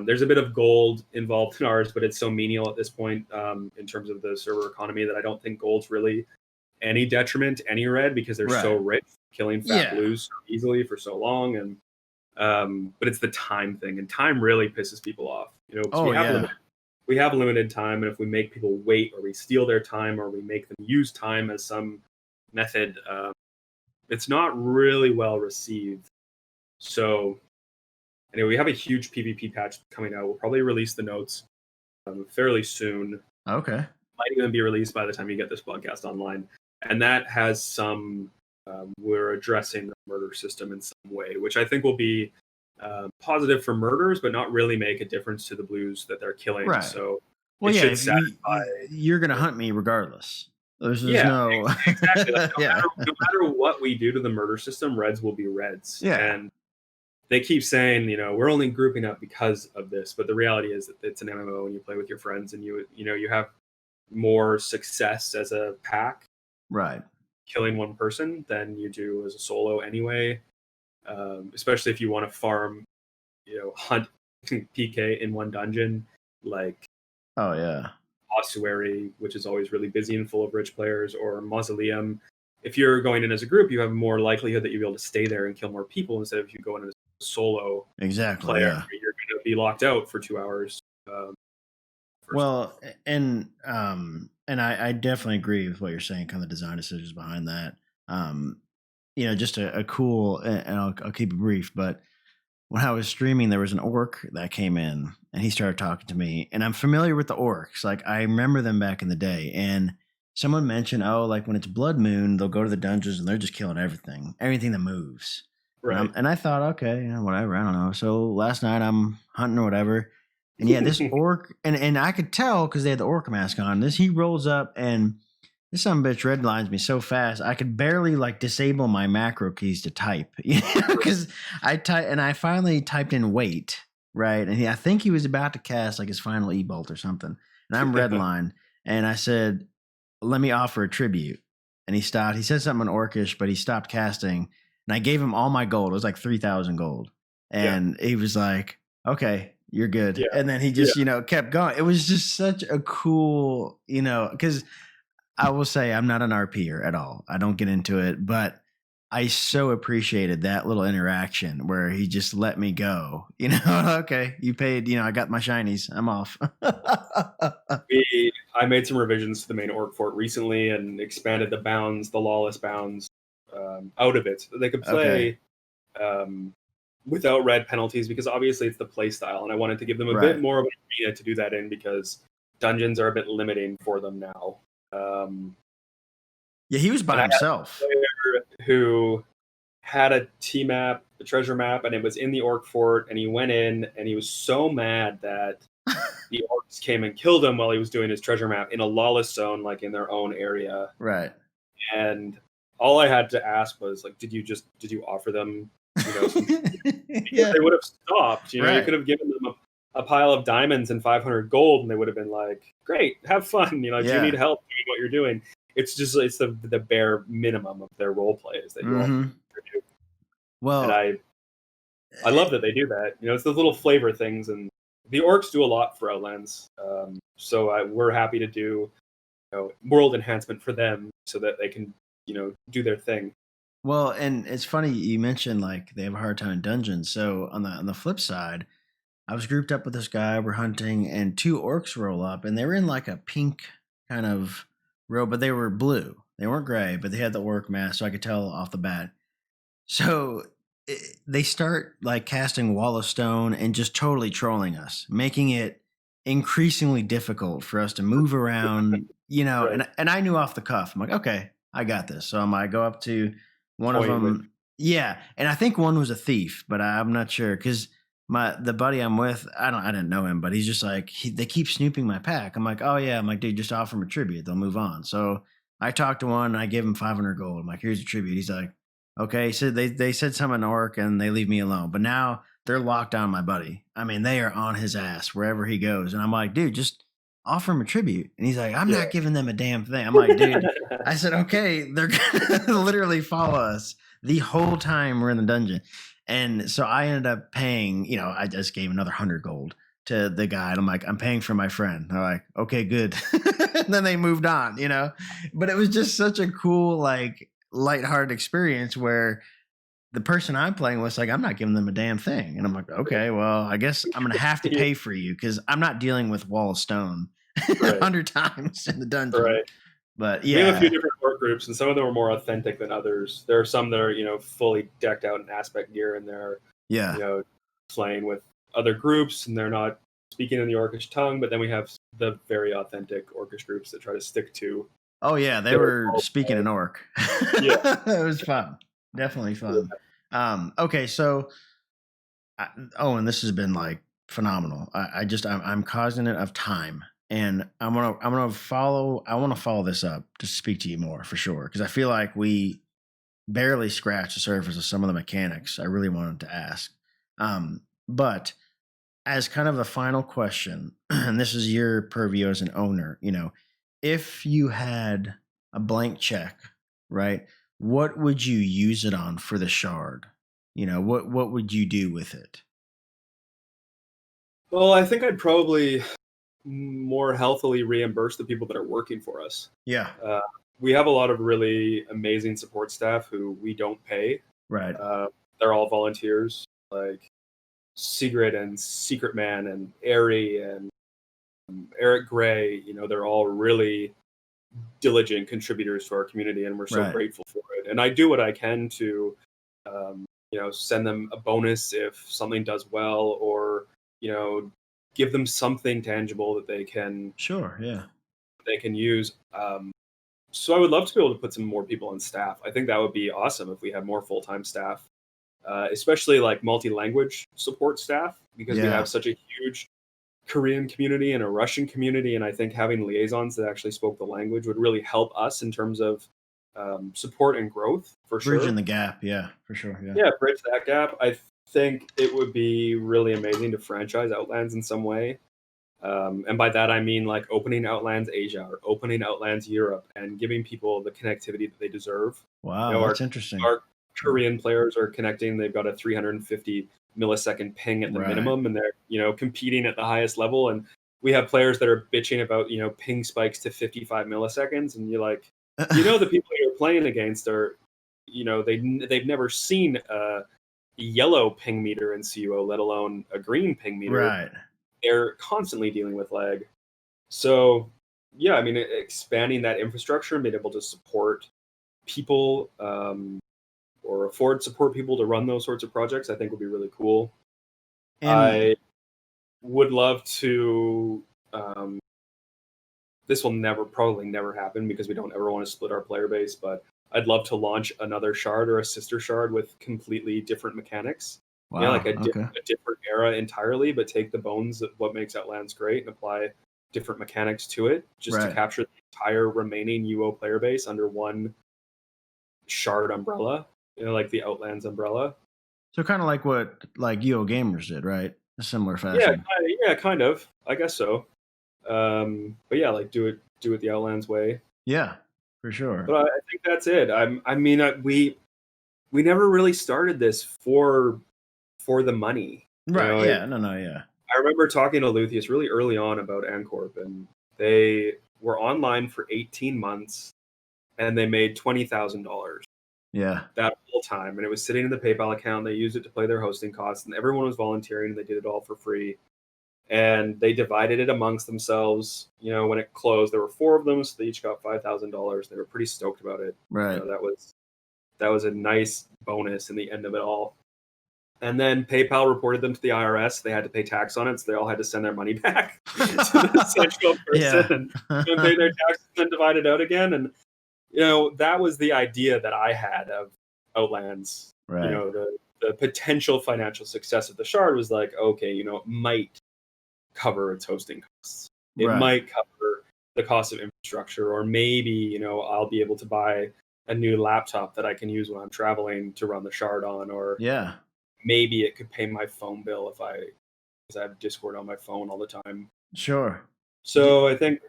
There's a bit of gold involved in ours, but it's so menial at this point in terms of the server economy that I don't think gold's really any detriment to any red, because they're so rich, killing fat blues so easily for so long. And but it's the time thing, and time really pisses people off. We have limited time, and if we make people wait, or we steal their time, or we make them use time as some method, it's not really well received. So anyway, we have a huge PvP patch coming out. We'll probably release the notes fairly soon. Okay. Might even be released by the time you get this podcast online. And that has some, we're addressing the murder system in some way, which I think will be positive for murders, but not really make a difference to the blues that they're killing. Right. So you're going to hunt me regardless. There's no... exactly. Like, no matter what we do to the murder system, reds will be reds. Yeah. And they keep saying, we're only grouping up because of this, but the reality is that it's an MMO and you play with your friends, and you have more success as a pack, right, killing one person than you do as a solo anyway. Especially if you want to farm, hunt PK in one dungeon, like Ossuary, which is always really busy and full of rich players, or Mausoleum. If you're going in as a group, you have more likelihood that you'll be able to stay there and kill more people, instead of if you go in as a solo player, you're going to be locked out for 2 hours. And I definitely agree with what you're saying, kind of the design decisions behind that. Just a cool, and I'll keep it brief, but when I was streaming, there was an orc that came in and he started talking to me, and I'm familiar with the orcs. Like, I remember them back in the day, and someone mentioned, like when it's blood moon, they'll go to the dungeons and they're just killing everything that moves. Right. And I thought, okay, whatever, I don't know. So last night I'm hunting or whatever. And this orc, and I could tell because they had the orc mask on. He rolls up, and this bitch redlines me so fast I could barely disable my macro keys to type, because I finally typed in wait, right, and I think he was about to cast his final e-bolt or something, and I'm redlined, and I said, "Let me offer a tribute," and he stopped. He said something in Orcish, but he stopped casting, and I gave him all my gold. It was 3,000 gold, and he was like, "Okay, you're good." Yeah. And then he just, kept going. It was just such a cool, because I will say I'm not an RPer at all. I don't get into it, but I so appreciated that little interaction where he just let me go. Okay, you paid, I got my shinies. I'm off. I made some revisions to the main orc fort recently and expanded the lawless bounds out of it, so they could play without red penalties, because obviously it's the play style, and I wanted to give them a bit more of an arena to do that in, because dungeons are a bit limiting for them now. He was by himself. Who had a treasure map, and it was in the orc fort, and he went in, and he was so mad that the orcs came and killed him while he was doing his treasure map in a lawless zone, in their own area. Right. And all I had to ask was, did you offer them, they would have stopped. You could have given them a pile of diamonds and 500 gold, and they would have been like, great, have fun. Do you need help doing what you're doing? It's just, it's the bare minimum of their role plays that you all do. Well, and I love that they do that. It's the little flavor things, and the orcs do a lot for Outlands. So we're happy to do, world enhancement for them so that they can, do their thing. Well, and it's funny you mentioned they have a hard time in dungeons. So on the flip side, I was grouped up with this guy. We're hunting, and 2 orcs roll up, and they were in a pink kind of robe, but they were blue. They weren't gray, but they had the orc mask, so I could tell off the bat. So they start like casting Wall of Stone and just totally trolling us, making it increasingly difficult for us to move around, Right. and I knew off the cuff. I'm like, okay, I got this. So I go up to one of Toying with. them. Yeah. And I think one was a thief, but I'm not sure because the buddy I'm with, I didn't know him, but he's just like, they keep snooping my pack. I'm like, oh yeah. I'm like, dude, just offer him a tribute. They'll move on. So I talked to one and I give him 500 gold. I'm like, here's a tribute. He's like, okay, so they said something in orc and they leave me alone. But now they're locked on my buddy. I mean, they are on his ass wherever he goes. And I'm like, dude, just offer him a tribute. And he's like, I'm not giving them a damn thing. I'm like, dude, I said, okay, they're gonna literally follow us the whole time we're in the dungeon. And so I ended up paying, I just gave another 100 gold to the guy. And I'm like, I'm paying for my friend. They're like, okay, good. And then they moved on, But it was just such a cool, like, lighthearted experience where the person I'm playing with is like, I'm not giving them a damn thing. And I'm like, okay, well, I guess I'm going to have to pay for you because I'm not dealing with Wall of Stone 100 times in the dungeon. Right. But We have a few different orc groups, and some of them are more authentic than others. There are some that are, fully decked out in aspect gear, and they're, playing with other groups, and they're not speaking in the orcish tongue. But then we have the very authentic orcish groups that try to stick to. Oh yeah, they were speaking in orc. Yeah, it was fun, definitely fun. Okay, so and this has been like phenomenal. I'm cognizant of time, and I want to follow this up to speak to you more for sure because I feel like we barely scratched the surface of some of the mechanics I really wanted to ask. But as kind of a final question, and this is your purview as an owner, if you had a blank check, right? What would you use it on for the shard? What would you do with it? Well, I think I'd probably more healthily reimburse the people that are working for us. Yeah. We have a lot of really amazing support staff who we don't pay. Right. They're all volunteers, like Sigrid and Secret Man and Airy and Eric Gray. They're all really diligent contributors to our community, and we're so grateful for it. And I do what I can to, send them a bonus if something does well, or give them something tangible that they can use. So I would love to be able to put some more people on staff. I think that would be awesome if we had more full-time staff, especially like multi-language support staff, because we have such a huge Korean community and a Russian community. And I think having liaisons that actually spoke the language would really help us in terms of support and growth, for sure. Bridging the gap. Yeah, for sure. Yeah, bridge that gap. I think it would be really amazing to franchise Outlands in some way. And by that, I mean like opening Outlands Asia or opening Outlands Europe and giving people the connectivity that they deserve. Wow, that's interesting. Our Korean players are connecting. They've got a 350 millisecond ping at the minimum, and they're, competing at the highest level. And we have players that are bitching about, ping spikes to 55 milliseconds. And you're like, the people you're playing against are, they've never seen a yellow ping meter in CUO, let alone a green ping meter. Right. They're constantly dealing with lag. So, yeah, I mean, expanding that infrastructure and being able to support people or afford support people to run those sorts of projects, I think would be really cool. And I would love to. This will probably never happen because we don't ever want to split our player base, but I'd love to launch another shard or a sister shard with completely different mechanics. Wow, a different era entirely, but take the bones of what makes Outlands great and apply different mechanics to it, just to capture the entire remaining UO player base under one shard umbrella, like the Outlands umbrella. So kind of like what UO Gamers did, right? A similar fashion. Yeah, kind of. I guess so. But yeah, like do it the Outlands way. Yeah, for sure. But I think that's it. We never really started this for the money. Right. Yeah. I remember talking to Luthien really early on about Ancorp, and they were online for 18 months and they made $20,000. Yeah. That whole time. And it was sitting in the PayPal account. They used it to pay their hosting costs, and everyone was volunteering, and they did it all for free. And they divided it amongst themselves. When it closed, there were 4 of them, so they each got $5,000. They were pretty stoked about it. Right. That was a nice bonus in the end of it all. And then PayPal reported them to the IRS. They had to pay tax on it, so they all had to send their money back to the central person and pay their taxes and then divide it out again. And that was the idea that I had of Outlands. Right. The potential financial success of the Shard was like, okay, it might cover its hosting costs. It might cover the cost of infrastructure, or maybe, I'll be able to buy a new laptop that I can use when I'm traveling to run the Shard on, or maybe it could pay my phone bill because I have Discord on my phone all the time. Sure. So I think,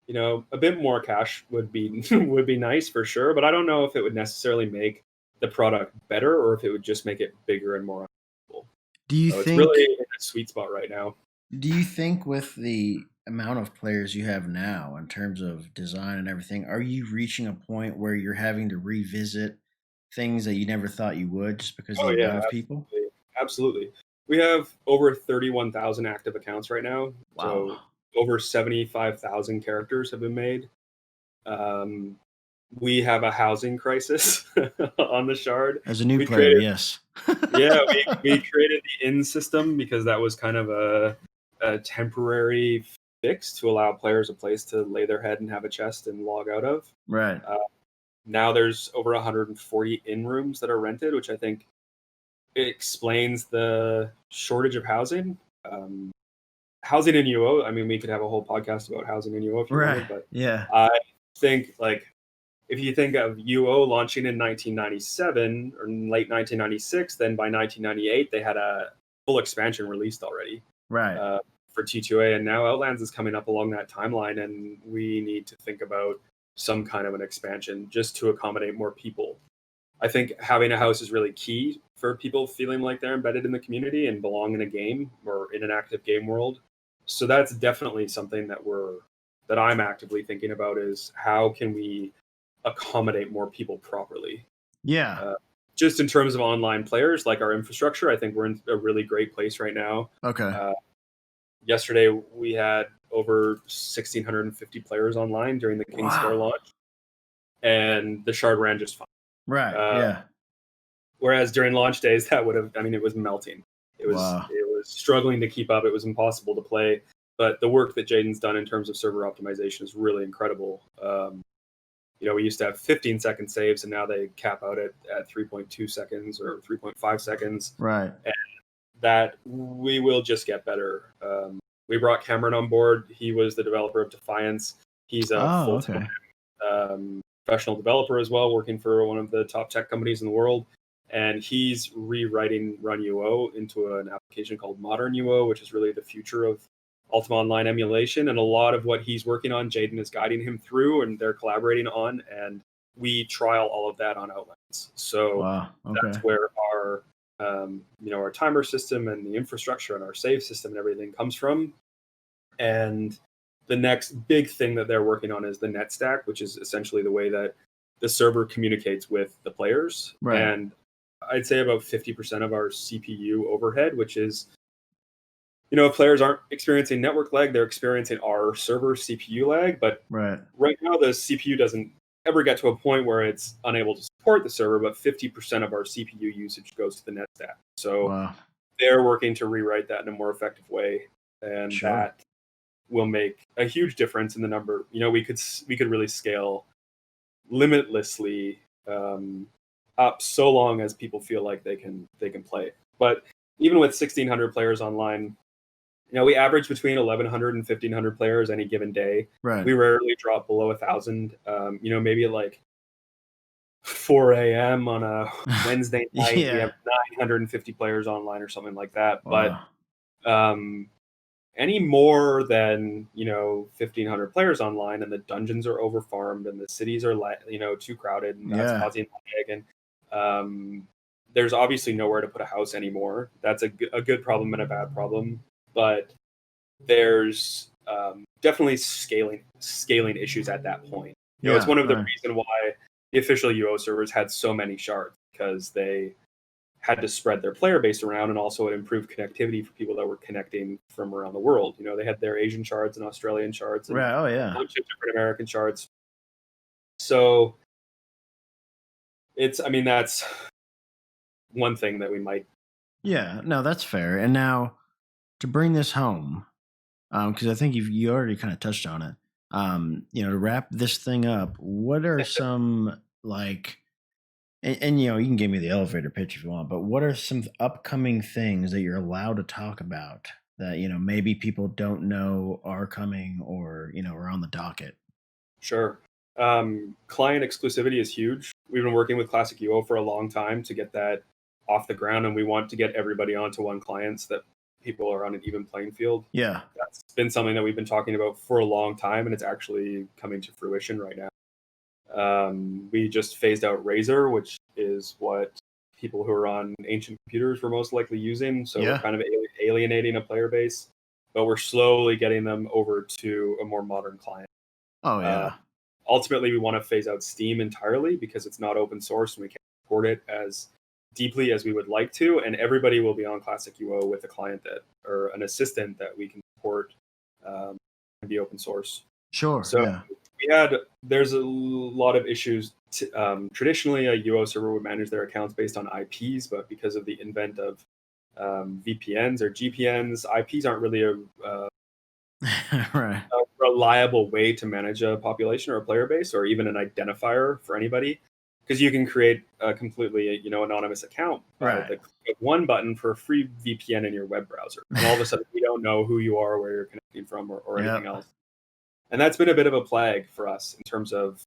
a bit more cash would be would be nice for sure, but I don't know if it would necessarily make the product better or if it would just make it bigger and more valuable. Do you think it's really in a sweet spot right now? Do you think with the amount of players you have now in terms of design and everything, are you reaching a point where you're having to revisit things that you never thought you would just because of the amount of people? Absolutely. We have over 31,000 active accounts right now. Wow. So over 75,000 characters have been made. We have a housing crisis on the Shard. As a new player, yes. we created the inn system because that was kind of a temporary fix to allow players a place to lay their head and have a chest and log out of. Right. Now there's over 140 inn rooms that are rented, which I think explains the shortage of housing. Housing in UO, I mean, we could have a whole podcast about housing in UO if you wanted, but I think, if you think of UO launching in 1997 or late 1996, then by 1998 they had a full expansion released already. Right. For T2A, and now Outlands is coming up along that timeline, and we need to think about some kind of an expansion just to accommodate more people. I think having a house is really key for people feeling like they're embedded in the community and belong in a game or in an active game world. So that's definitely something that I'm actively thinking about, is how can we accommodate more people properly? Yeah. Just in terms of online players, like our infrastructure, I think we're in a really great place right now. Okay. Yesterday, we had over 1,650 players online during the King's Fair launch, and the Shard ran just fine. Right. Whereas during launch days, it was melting. It was struggling to keep up. It was impossible to play. But the work that Jaden's done in terms of server optimization is really incredible. We used to have 15-second saves, and now they cap out at 3.2 seconds or 3.5 seconds. Right. And that we will just get better. We brought Cameron on board. He was the developer of Defiance. He's a full-time professional developer as well, working for one of the top tech companies in the world. And he's rewriting Run UO into an application called Modern UO, which is really the future of Ultima Online emulation. And a lot of what he's working on, Jaden is guiding him through, and they're collaborating on. And we trial all of that on Outlands. So that's where our our timer system and the infrastructure and our save system and everything comes from. And the next big thing that they're working on is the net stack, which is essentially the way that the server communicates with the players. Right. And I'd say about 50% of our CPU overhead, which is, if players aren't experiencing network lag, they're experiencing our server CPU lag. But right now, the CPU doesn't ever get to a point where it's unable to support the server, but 50% of our CPU usage goes to the net stack. So they're working to rewrite that in a more effective way, and that will make a huge difference in the number. We could really scale limitlessly up so long as people feel like they can play. But even with 1,600 players online, we average between 1,100 and 1,500 players any given day. Right. We rarely drop below 1,000. Maybe at 4 a.m. on a Wednesday night, we have 950 players online or something like that. Wow. But any more than 1,500 players online, and the dungeons are overfarmed, and the cities are too crowded, and that's causing lag. And there's obviously nowhere to put a house anymore. That's a good problem and a bad problem. But there's definitely scaling issues at that point. It's one of the reasons why the official UO servers had so many shards, because they had to spread their player base around, and also it improved connectivity for people that were connecting from around the world. They had their Asian shards and Australian shards and a bunch of different American shards. So that's one thing that we might Yeah, no, that's fair. And now to bring this home, because I think you already kind of touched on it. To wrap this thing up, what are some like, and you can give me the elevator pitch if you want, but what are some upcoming things that you're allowed to talk about that maybe people don't know are coming or are on the docket? Sure. Client exclusivity is huge. We've been working with Classic UO for a long time to get that off the ground, and we want to get everybody onto one client so that people are on an even playing field. Yeah. That's been something that we've been talking about for a long time, and it's actually coming to fruition right now. We just phased out Razor, which is what people who are on ancient computers were most likely using. So we're Yeah. kind of alienating a player base, but we're slowly getting them over to a more modern client. Oh Uh, yeah. Ultimately, we want to phase out Steam entirely because it's not open source and we can't support it as deeply as we would like to. And everybody will be on Classic UO with a client that or an assistant that we can support and be open source. Sure. So Yeah. there's a lot of issues. Traditionally, a UO server would manage their accounts based on IPs, but because of the invent of VPNs or GPNs, IPs aren't really Right. a reliable way to manage a population or a player base or even an identifier for anybody because you can create a completely anonymous account by Right. the click of one button for a free VPN in your web browser, and all of a sudden we don't know who you are, where you're connecting from, or anything Yep. else. And that's been a bit of a plague for us in terms of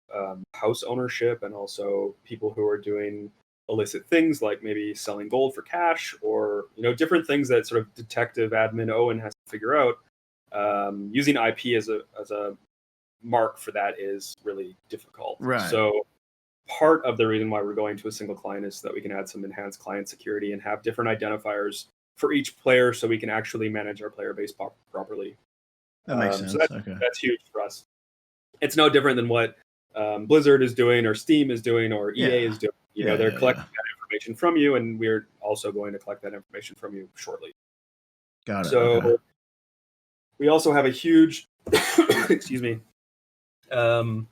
house ownership and also people who are doing illicit things like maybe selling gold for cash or different things that sort of detective admin Owyn has to figure out. Using IP as a mark for that is really difficult. Right. So part of the reason why we're going to a single client is so that we can add some enhanced client security and have different identifiers for each player so we can actually manage our player base properly. That makes So sense. Okay. that's huge for us. It's no different than what Blizzard is doing or Steam is doing or EA is doing. They're collecting that information from you, and we're also going to collect that information from you shortly. Got it. So Okay. we also have a huge, excuse me. I'm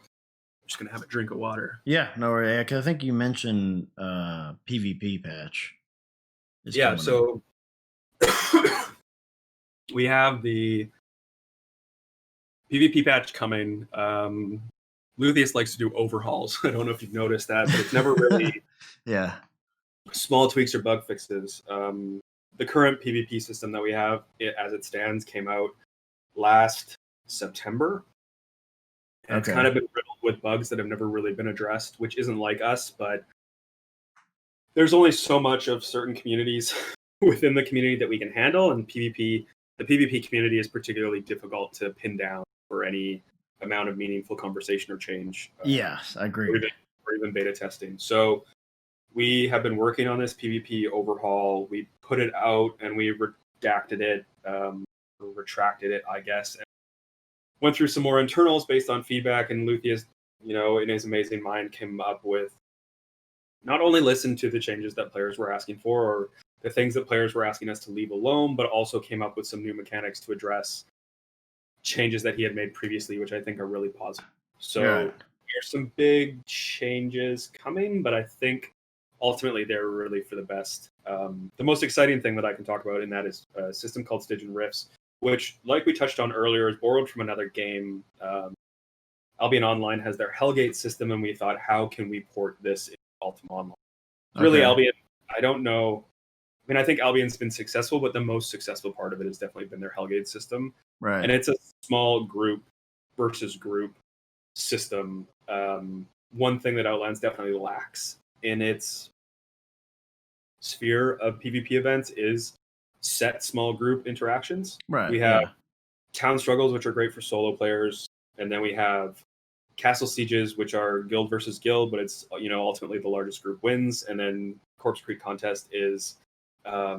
just gonna have a drink of water. Yeah, no worry. 'Cause I think you mentioned PvP patch. Yeah, so we have the PvP patch coming. Luthien likes to do overhauls. I don't know if you've noticed that, but it's never really yeah. small tweaks or bug fixes. The current PvP system that we have, as it stands, came out last September. And it's kind of been riddled with bugs that have never really been addressed, which isn't like us, but there's only so much of certain communities within the community that we can handle, and the PvP community is particularly difficult to pin down for any amount of meaningful conversation or change. Yes, I agree. Or even beta testing. So we have been working on this PvP overhaul. We put it out and we redacted it, or retracted it, I guess, and went through some more internals based on feedback. And Luthien, in his amazing mind, came up with not only listened to the changes that players were asking for or the things that players were asking us to leave alone, but also came up with some new mechanics to address changes that he had made previously, which I think are really positive. So there's some big changes coming, but I think ultimately they're really for the best. The most exciting thing that I can talk about in that is a system called Stygian Rifts, which, like we touched on earlier, is borrowed from another game. Albion Online has their Hellgate system, and we thought, how can we port this in Ultima Online? Really, Albion, I don't know. I mean, I think Albion's been successful, but the most successful part of it has definitely been their Hellgate system. Right. And it's a small group versus group system. One thing that Outlands definitely lacks in its sphere of PvP events is set small group interactions. Right. We have town struggles, which are great for solo players, and then we have castle sieges, which are guild versus guild, but it's ultimately the largest group wins. And then Corkscrew Contest is a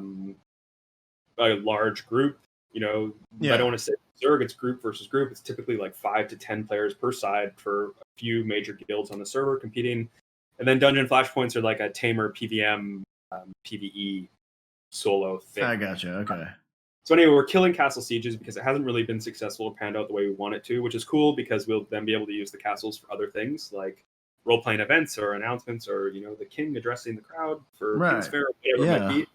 large group. I don't want to say Zerg, it's group versus group. It's typically like 5 to 10 players per side for a few major guilds on the server competing. And then Dungeon Flashpoints are like a tamer PVM PvE solo thing. I gotcha. Okay. So anyway, we're killing castle sieges because it hasn't really been successful or panned out the way we want it to, which is cool because we'll then be able to use the castles for other things like role-playing events or announcements or, the king addressing the crowd for King's Fair or whatever it might be.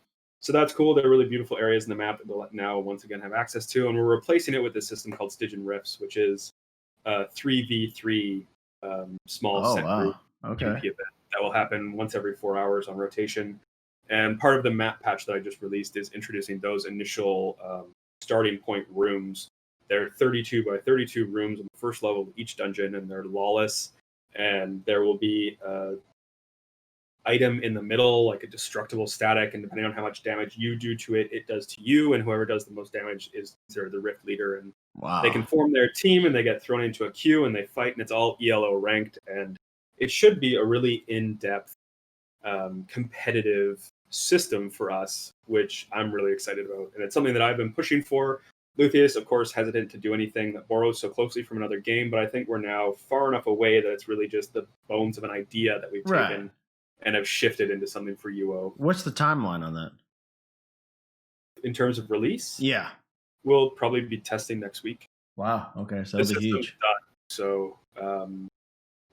So that's cool. They're really beautiful areas in the map that we'll now once again have access to, and we're replacing it with this system called Stygian Rifts, which is a 3v3 small Oh set group wow. Okay. PvP event that will happen once every 4 hours on rotation. And part of the map patch that I just released is introducing those initial starting point rooms. They're 32 by 32 rooms on the first level of each dungeon, and they're lawless. And there will be a item in the middle, like a destructible static, and depending on how much damage you do to it, it does to you, and whoever does the most damage is considered the rift leader. And Wow. they can form their team, and they get thrown into a queue, and they fight, and it's all ELO ranked, and it should be a really in-depth, competitive system for us, which I'm really excited about, and it's something that I've been pushing for. Luthien, of course, hesitant to do anything that borrows so closely from another game, but I think we're now far enough away that it's really just the bones of an idea that we've taken and have shifted into something for UO. What's the timeline on that? In terms of release? Yeah. We'll probably be testing next week. Wow. Okay. So that'll be huge. Done. So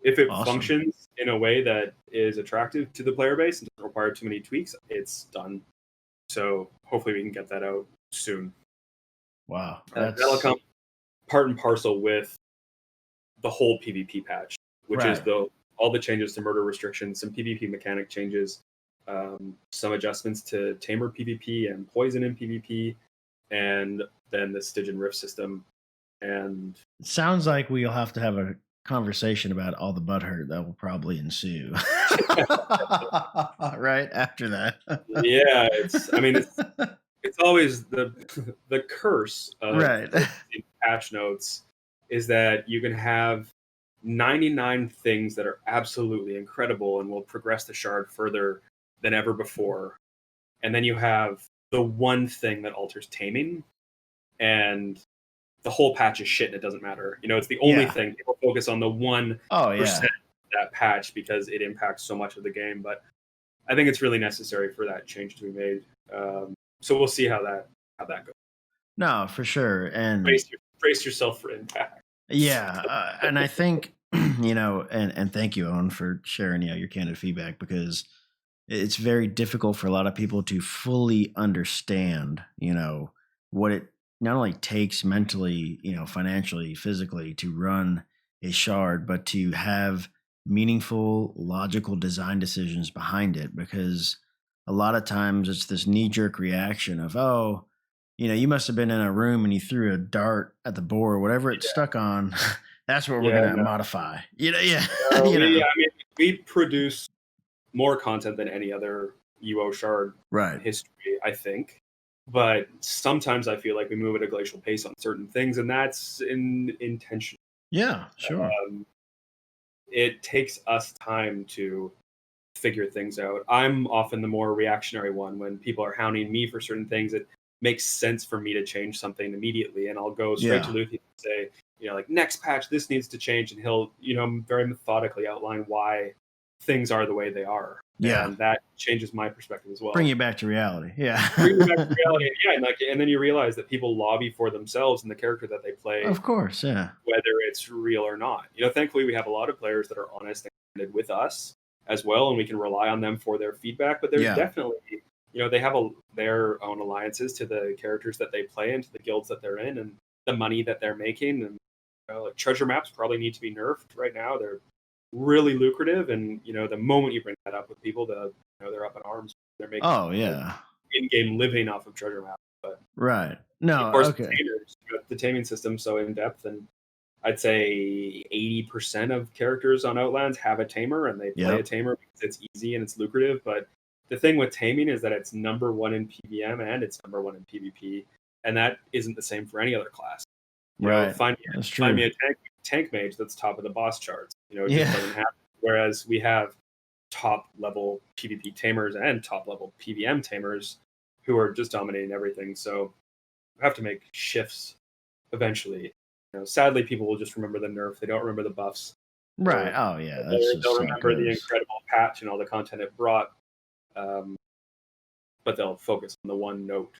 if it functions in a way that is attractive to the player base and doesn't require too many tweaks, it's done. So hopefully we can get that out soon. Wow. That'll come part and parcel with the whole PvP patch, which is all the changes to murder restrictions, some PvP mechanic changes, some adjustments to tamer PvP and poison in PvP, and then the Stygian Rift system. And it sounds like we'll have to have a conversation about all the butthurt that will probably ensue right after that. Yeah, it's always the curse of patch notes is that you can have 99 things that are absolutely incredible and will progress the shard further than ever before. And then you have the one thing that alters taming, and the whole patch is shit and it doesn't matter. It's the only thing. People focus on the 1% of that patch because it impacts so much of the game. But I think it's really necessary for that change to be made. So we'll see how that goes. No, for sure. And brace yourself for impact. Yeah. And I think, and thank you, Owen, for sharing your candid feedback, because it's very difficult for a lot of people to fully understand, what it not only takes mentally, financially, physically to run a shard, but to have meaningful, logical design decisions behind it. Because a lot of times it's this knee-jerk reaction of, oh, you must have been in a room and you threw a dart at the board, whatever it's stuck on. That's what we're going to modify. We produce more content than any other UO shard in history, I think. But sometimes I feel like we move at a glacial pace on certain things, and that's intentional. Yeah, sure. It takes us time to figure things out. I'm often the more reactionary one when people are hounding me for certain things. It makes sense for me to change something immediately, and I'll go straight to Luthien and say, next patch, this needs to change, and he'll, very methodically outline why things are the way they are. Yeah, and that changes my perspective as well. Bring you back to reality. Yeah, bring you back to reality. And then you realize that people lobby for themselves and the character that they play. Of course, yeah. Whether it's real or not. Thankfully we have a lot of players that are honest and candid with us as well, and we can rely on them for their feedback. But there's definitely, they have their own alliances to the characters that they play and to the guilds that they're in and the money that they're making. And like treasure maps probably need to be nerfed right now. They're really lucrative, and the moment you bring that up with people, they're up in arms. They're making in-game living off of treasure maps. But no, of course, the taming system so in depth, and I'd say 80% of characters on Outlands have a tamer, and they play a tamer because it's easy and it's lucrative. But the thing with taming is that it's number 1 in PVM and it's number 1 in PvP, and that isn't the same for any other class. Find me a tank mage that's top of the boss charts. It just doesn't happen. Whereas we have top level PvP tamers and top level PVM tamers who are just dominating everything. So we have to make shifts eventually. Sadly, people will just remember the nerf. They don't remember the buffs. Right. Oh yeah. They don't remember the incredible patch and all the content it brought. But they'll focus on the one note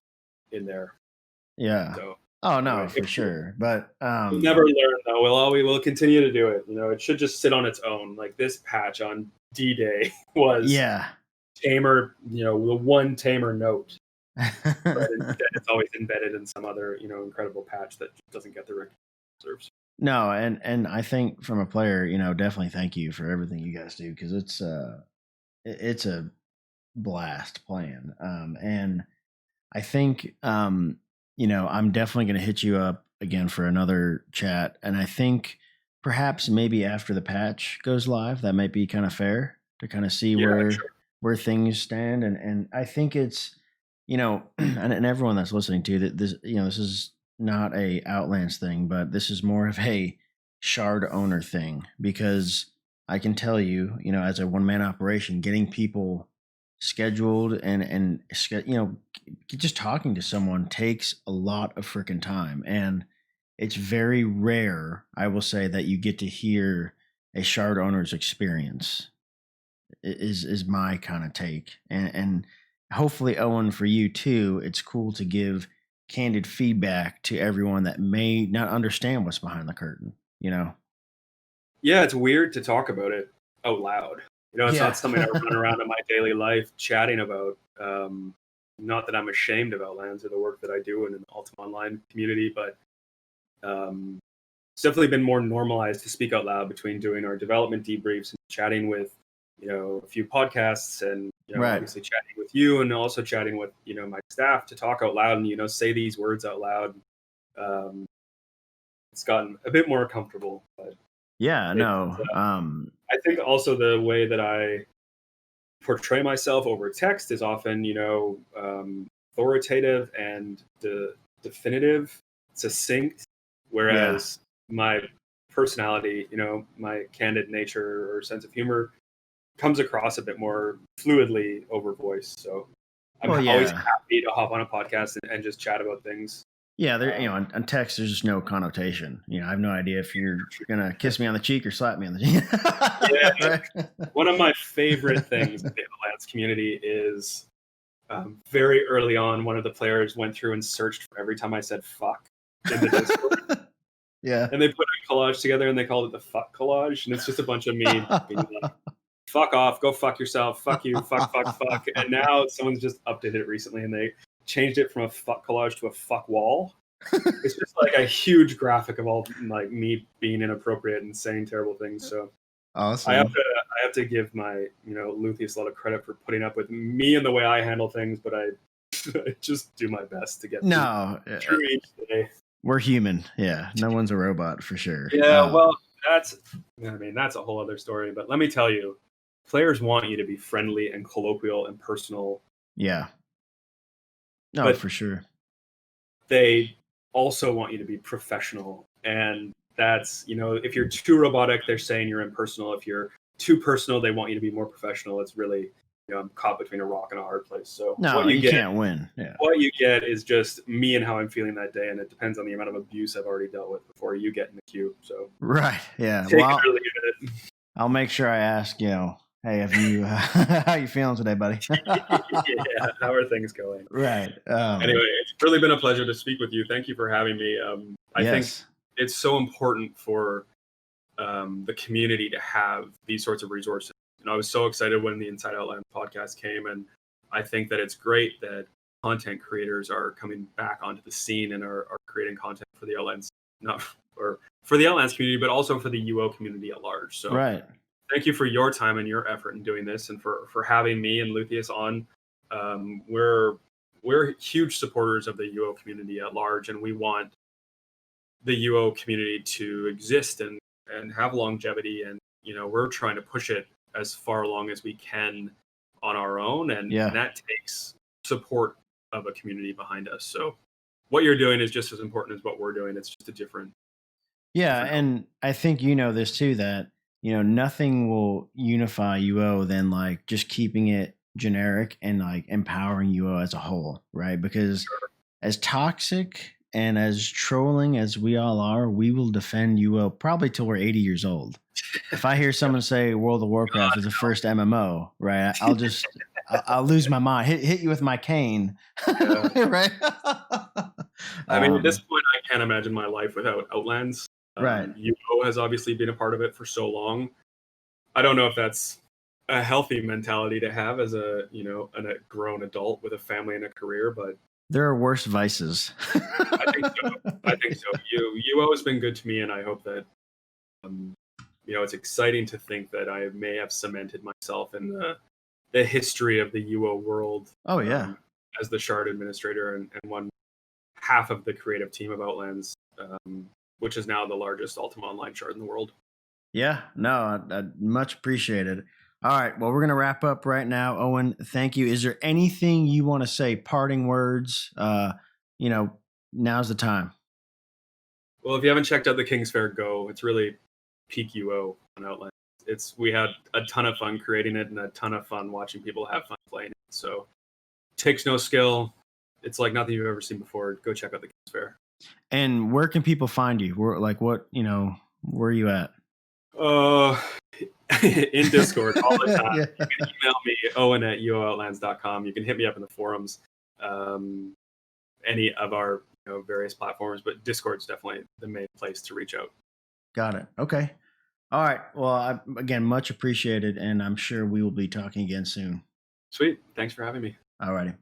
in there. Yeah. So, oh no, for sure. But we'll never learn though. We'll continue to do it. It should just sit on its own. Like this patch on D-Day was tamer, the one tamer note. But instead, it's always embedded in some other, incredible patch that doesn't get the recognition it deserves. No, and I think from a player, definitely thank you for everything you guys do, because it's a blast playing. And I think I'm definitely going to hit you up again for another chat, and I think perhaps maybe after the patch goes live, that might be kind of fair to kind of see Yeah, sure. where things stand. And I think it's and everyone that's listening to that, this is not a Outlands thing, but this is more of a shard owner thing, because I can tell you, as a one man operation, getting people scheduled and just talking to someone takes a lot of freaking time, and it's very rare, I will say, that you get to hear a shard owner's experience. Is my kind of take, and hopefully, Owen, for you too, it's cool to give candid feedback to everyone that may not understand what's behind the curtain. Yeah, it's weird to talk about it out loud. It's Yeah. not something I run around in my daily life chatting about. Not that I'm ashamed of Outlands or the work that I do in an Ultima Online community, but it's definitely been more normalized to speak out loud between doing our development debriefs and chatting with, a few podcasts, and Right. obviously chatting with you, and also chatting with my staff to talk out loud and say these words out loud. It's gotten a bit more comfortable, but Yeah, no. I think also the way that I portray myself over text is often, authoritative and definitive, succinct, whereas my personality, my candid nature or sense of humor comes across a bit more fluidly over voice. So I'm always happy to hop on a podcast and just chat about things. Yeah, there. On text, there's just no connotation. I have no idea if you're gonna kiss me on the cheek or slap me on the cheek. Yeah. Right? One of my favorite things in the Outlands community is very early on, one of the players went through and searched for every time I said "fuck" in the Discord. Yeah. And they put a collage together and they called it the "fuck collage," and it's just a bunch of me being like, "Fuck off, go fuck yourself, fuck you, fuck, fuck, fuck." And now someone's just updated it recently, and they changed it from a fuck collage to a fuck wall. It's just like a huge graphic of all like me being inappropriate and saying terrible things. So Awesome. I have to give my Luthien a lot of credit for putting up with me and the way I handle things, but I just do my best to get through each day. We're human. Yeah, no one's a robot for sure. Yeah, well, that's a whole other story. But let me tell you, players want you to be friendly and colloquial and personal. Yeah. No, but for sure. They also want you to be professional, and that's if you're too robotic, they're saying you're impersonal. If you're too personal, they want you to be more professional. It's really I'm caught between a rock and a hard place. So no, you can't win. Yeah. What you get is just me and how I'm feeling that day, and it depends on the amount of abuse I've already dealt with before you get in the queue. So right, yeah. Well, I'll make sure I ask. Hey, have you? How you feeling today, buddy? Yeah, how are things going? Right. Anyway, it's really been a pleasure to speak with you. Thank you for having me. I think it's so important for the community to have these sorts of resources. And I was so excited when the Inside Outland podcast came, and I think that it's great that content creators are coming back onto the scene and are creating content for the Outlands, for the Outlands community, but also for the UO community at large. So right. Thank you for your time and your effort in doing this, and for having me and Luthien on. We're huge supporters of the UO community at large, and we want the UO community to exist and have longevity. And we're trying to push it as far along as we can on our own, and that takes support of a community behind us. So what you're doing is just as important as what we're doing. It's just a different. And I think this too, that nothing will unify UO than like just keeping it generic and like empowering UO as a whole, right? Because as toxic and as trolling as we all are, we will defend UO probably till we're 80 years old. If I hear someone say World of Warcraft is the first MMO, right? I'll lose my mind. Hit you with my cane, right? I mean, at this point, I can't imagine my life without Outlands. Right. UO has obviously been a part of it for so long. I don't know if that's a healthy mentality to have as a grown adult with a family and a career, but there are worse vices. I think so. I think so. You always been good to me, and I hope that it's exciting to think that I may have cemented myself in the history of the UO world. Oh yeah. As the shard administrator and one half of the creative team of Outlands, which is now the largest Ultima Online shard in the world. Yeah, no, I much appreciated. All right, well, we're going to wrap up right now. Owyn, thank you. Is there anything you want to say, parting words? Now's the time. Well, if you haven't checked out the King's Fair, go. It's really peak UO on Outlands. We had a ton of fun creating it and a ton of fun watching people have fun playing it. So takes no skill. It's like nothing you've ever seen before. Go check out the King's Fair. And where can people find you? Where are you at? In Discord all the time. Yeah. You can email me, Owyn@uooutlands.com. You can hit me up in the forums, any of our various platforms, but Discord's definitely the main place to reach out. Got it. Okay. All right. Well, again, much appreciated, and I'm sure we will be talking again soon. Sweet. Thanks for having me. All righty.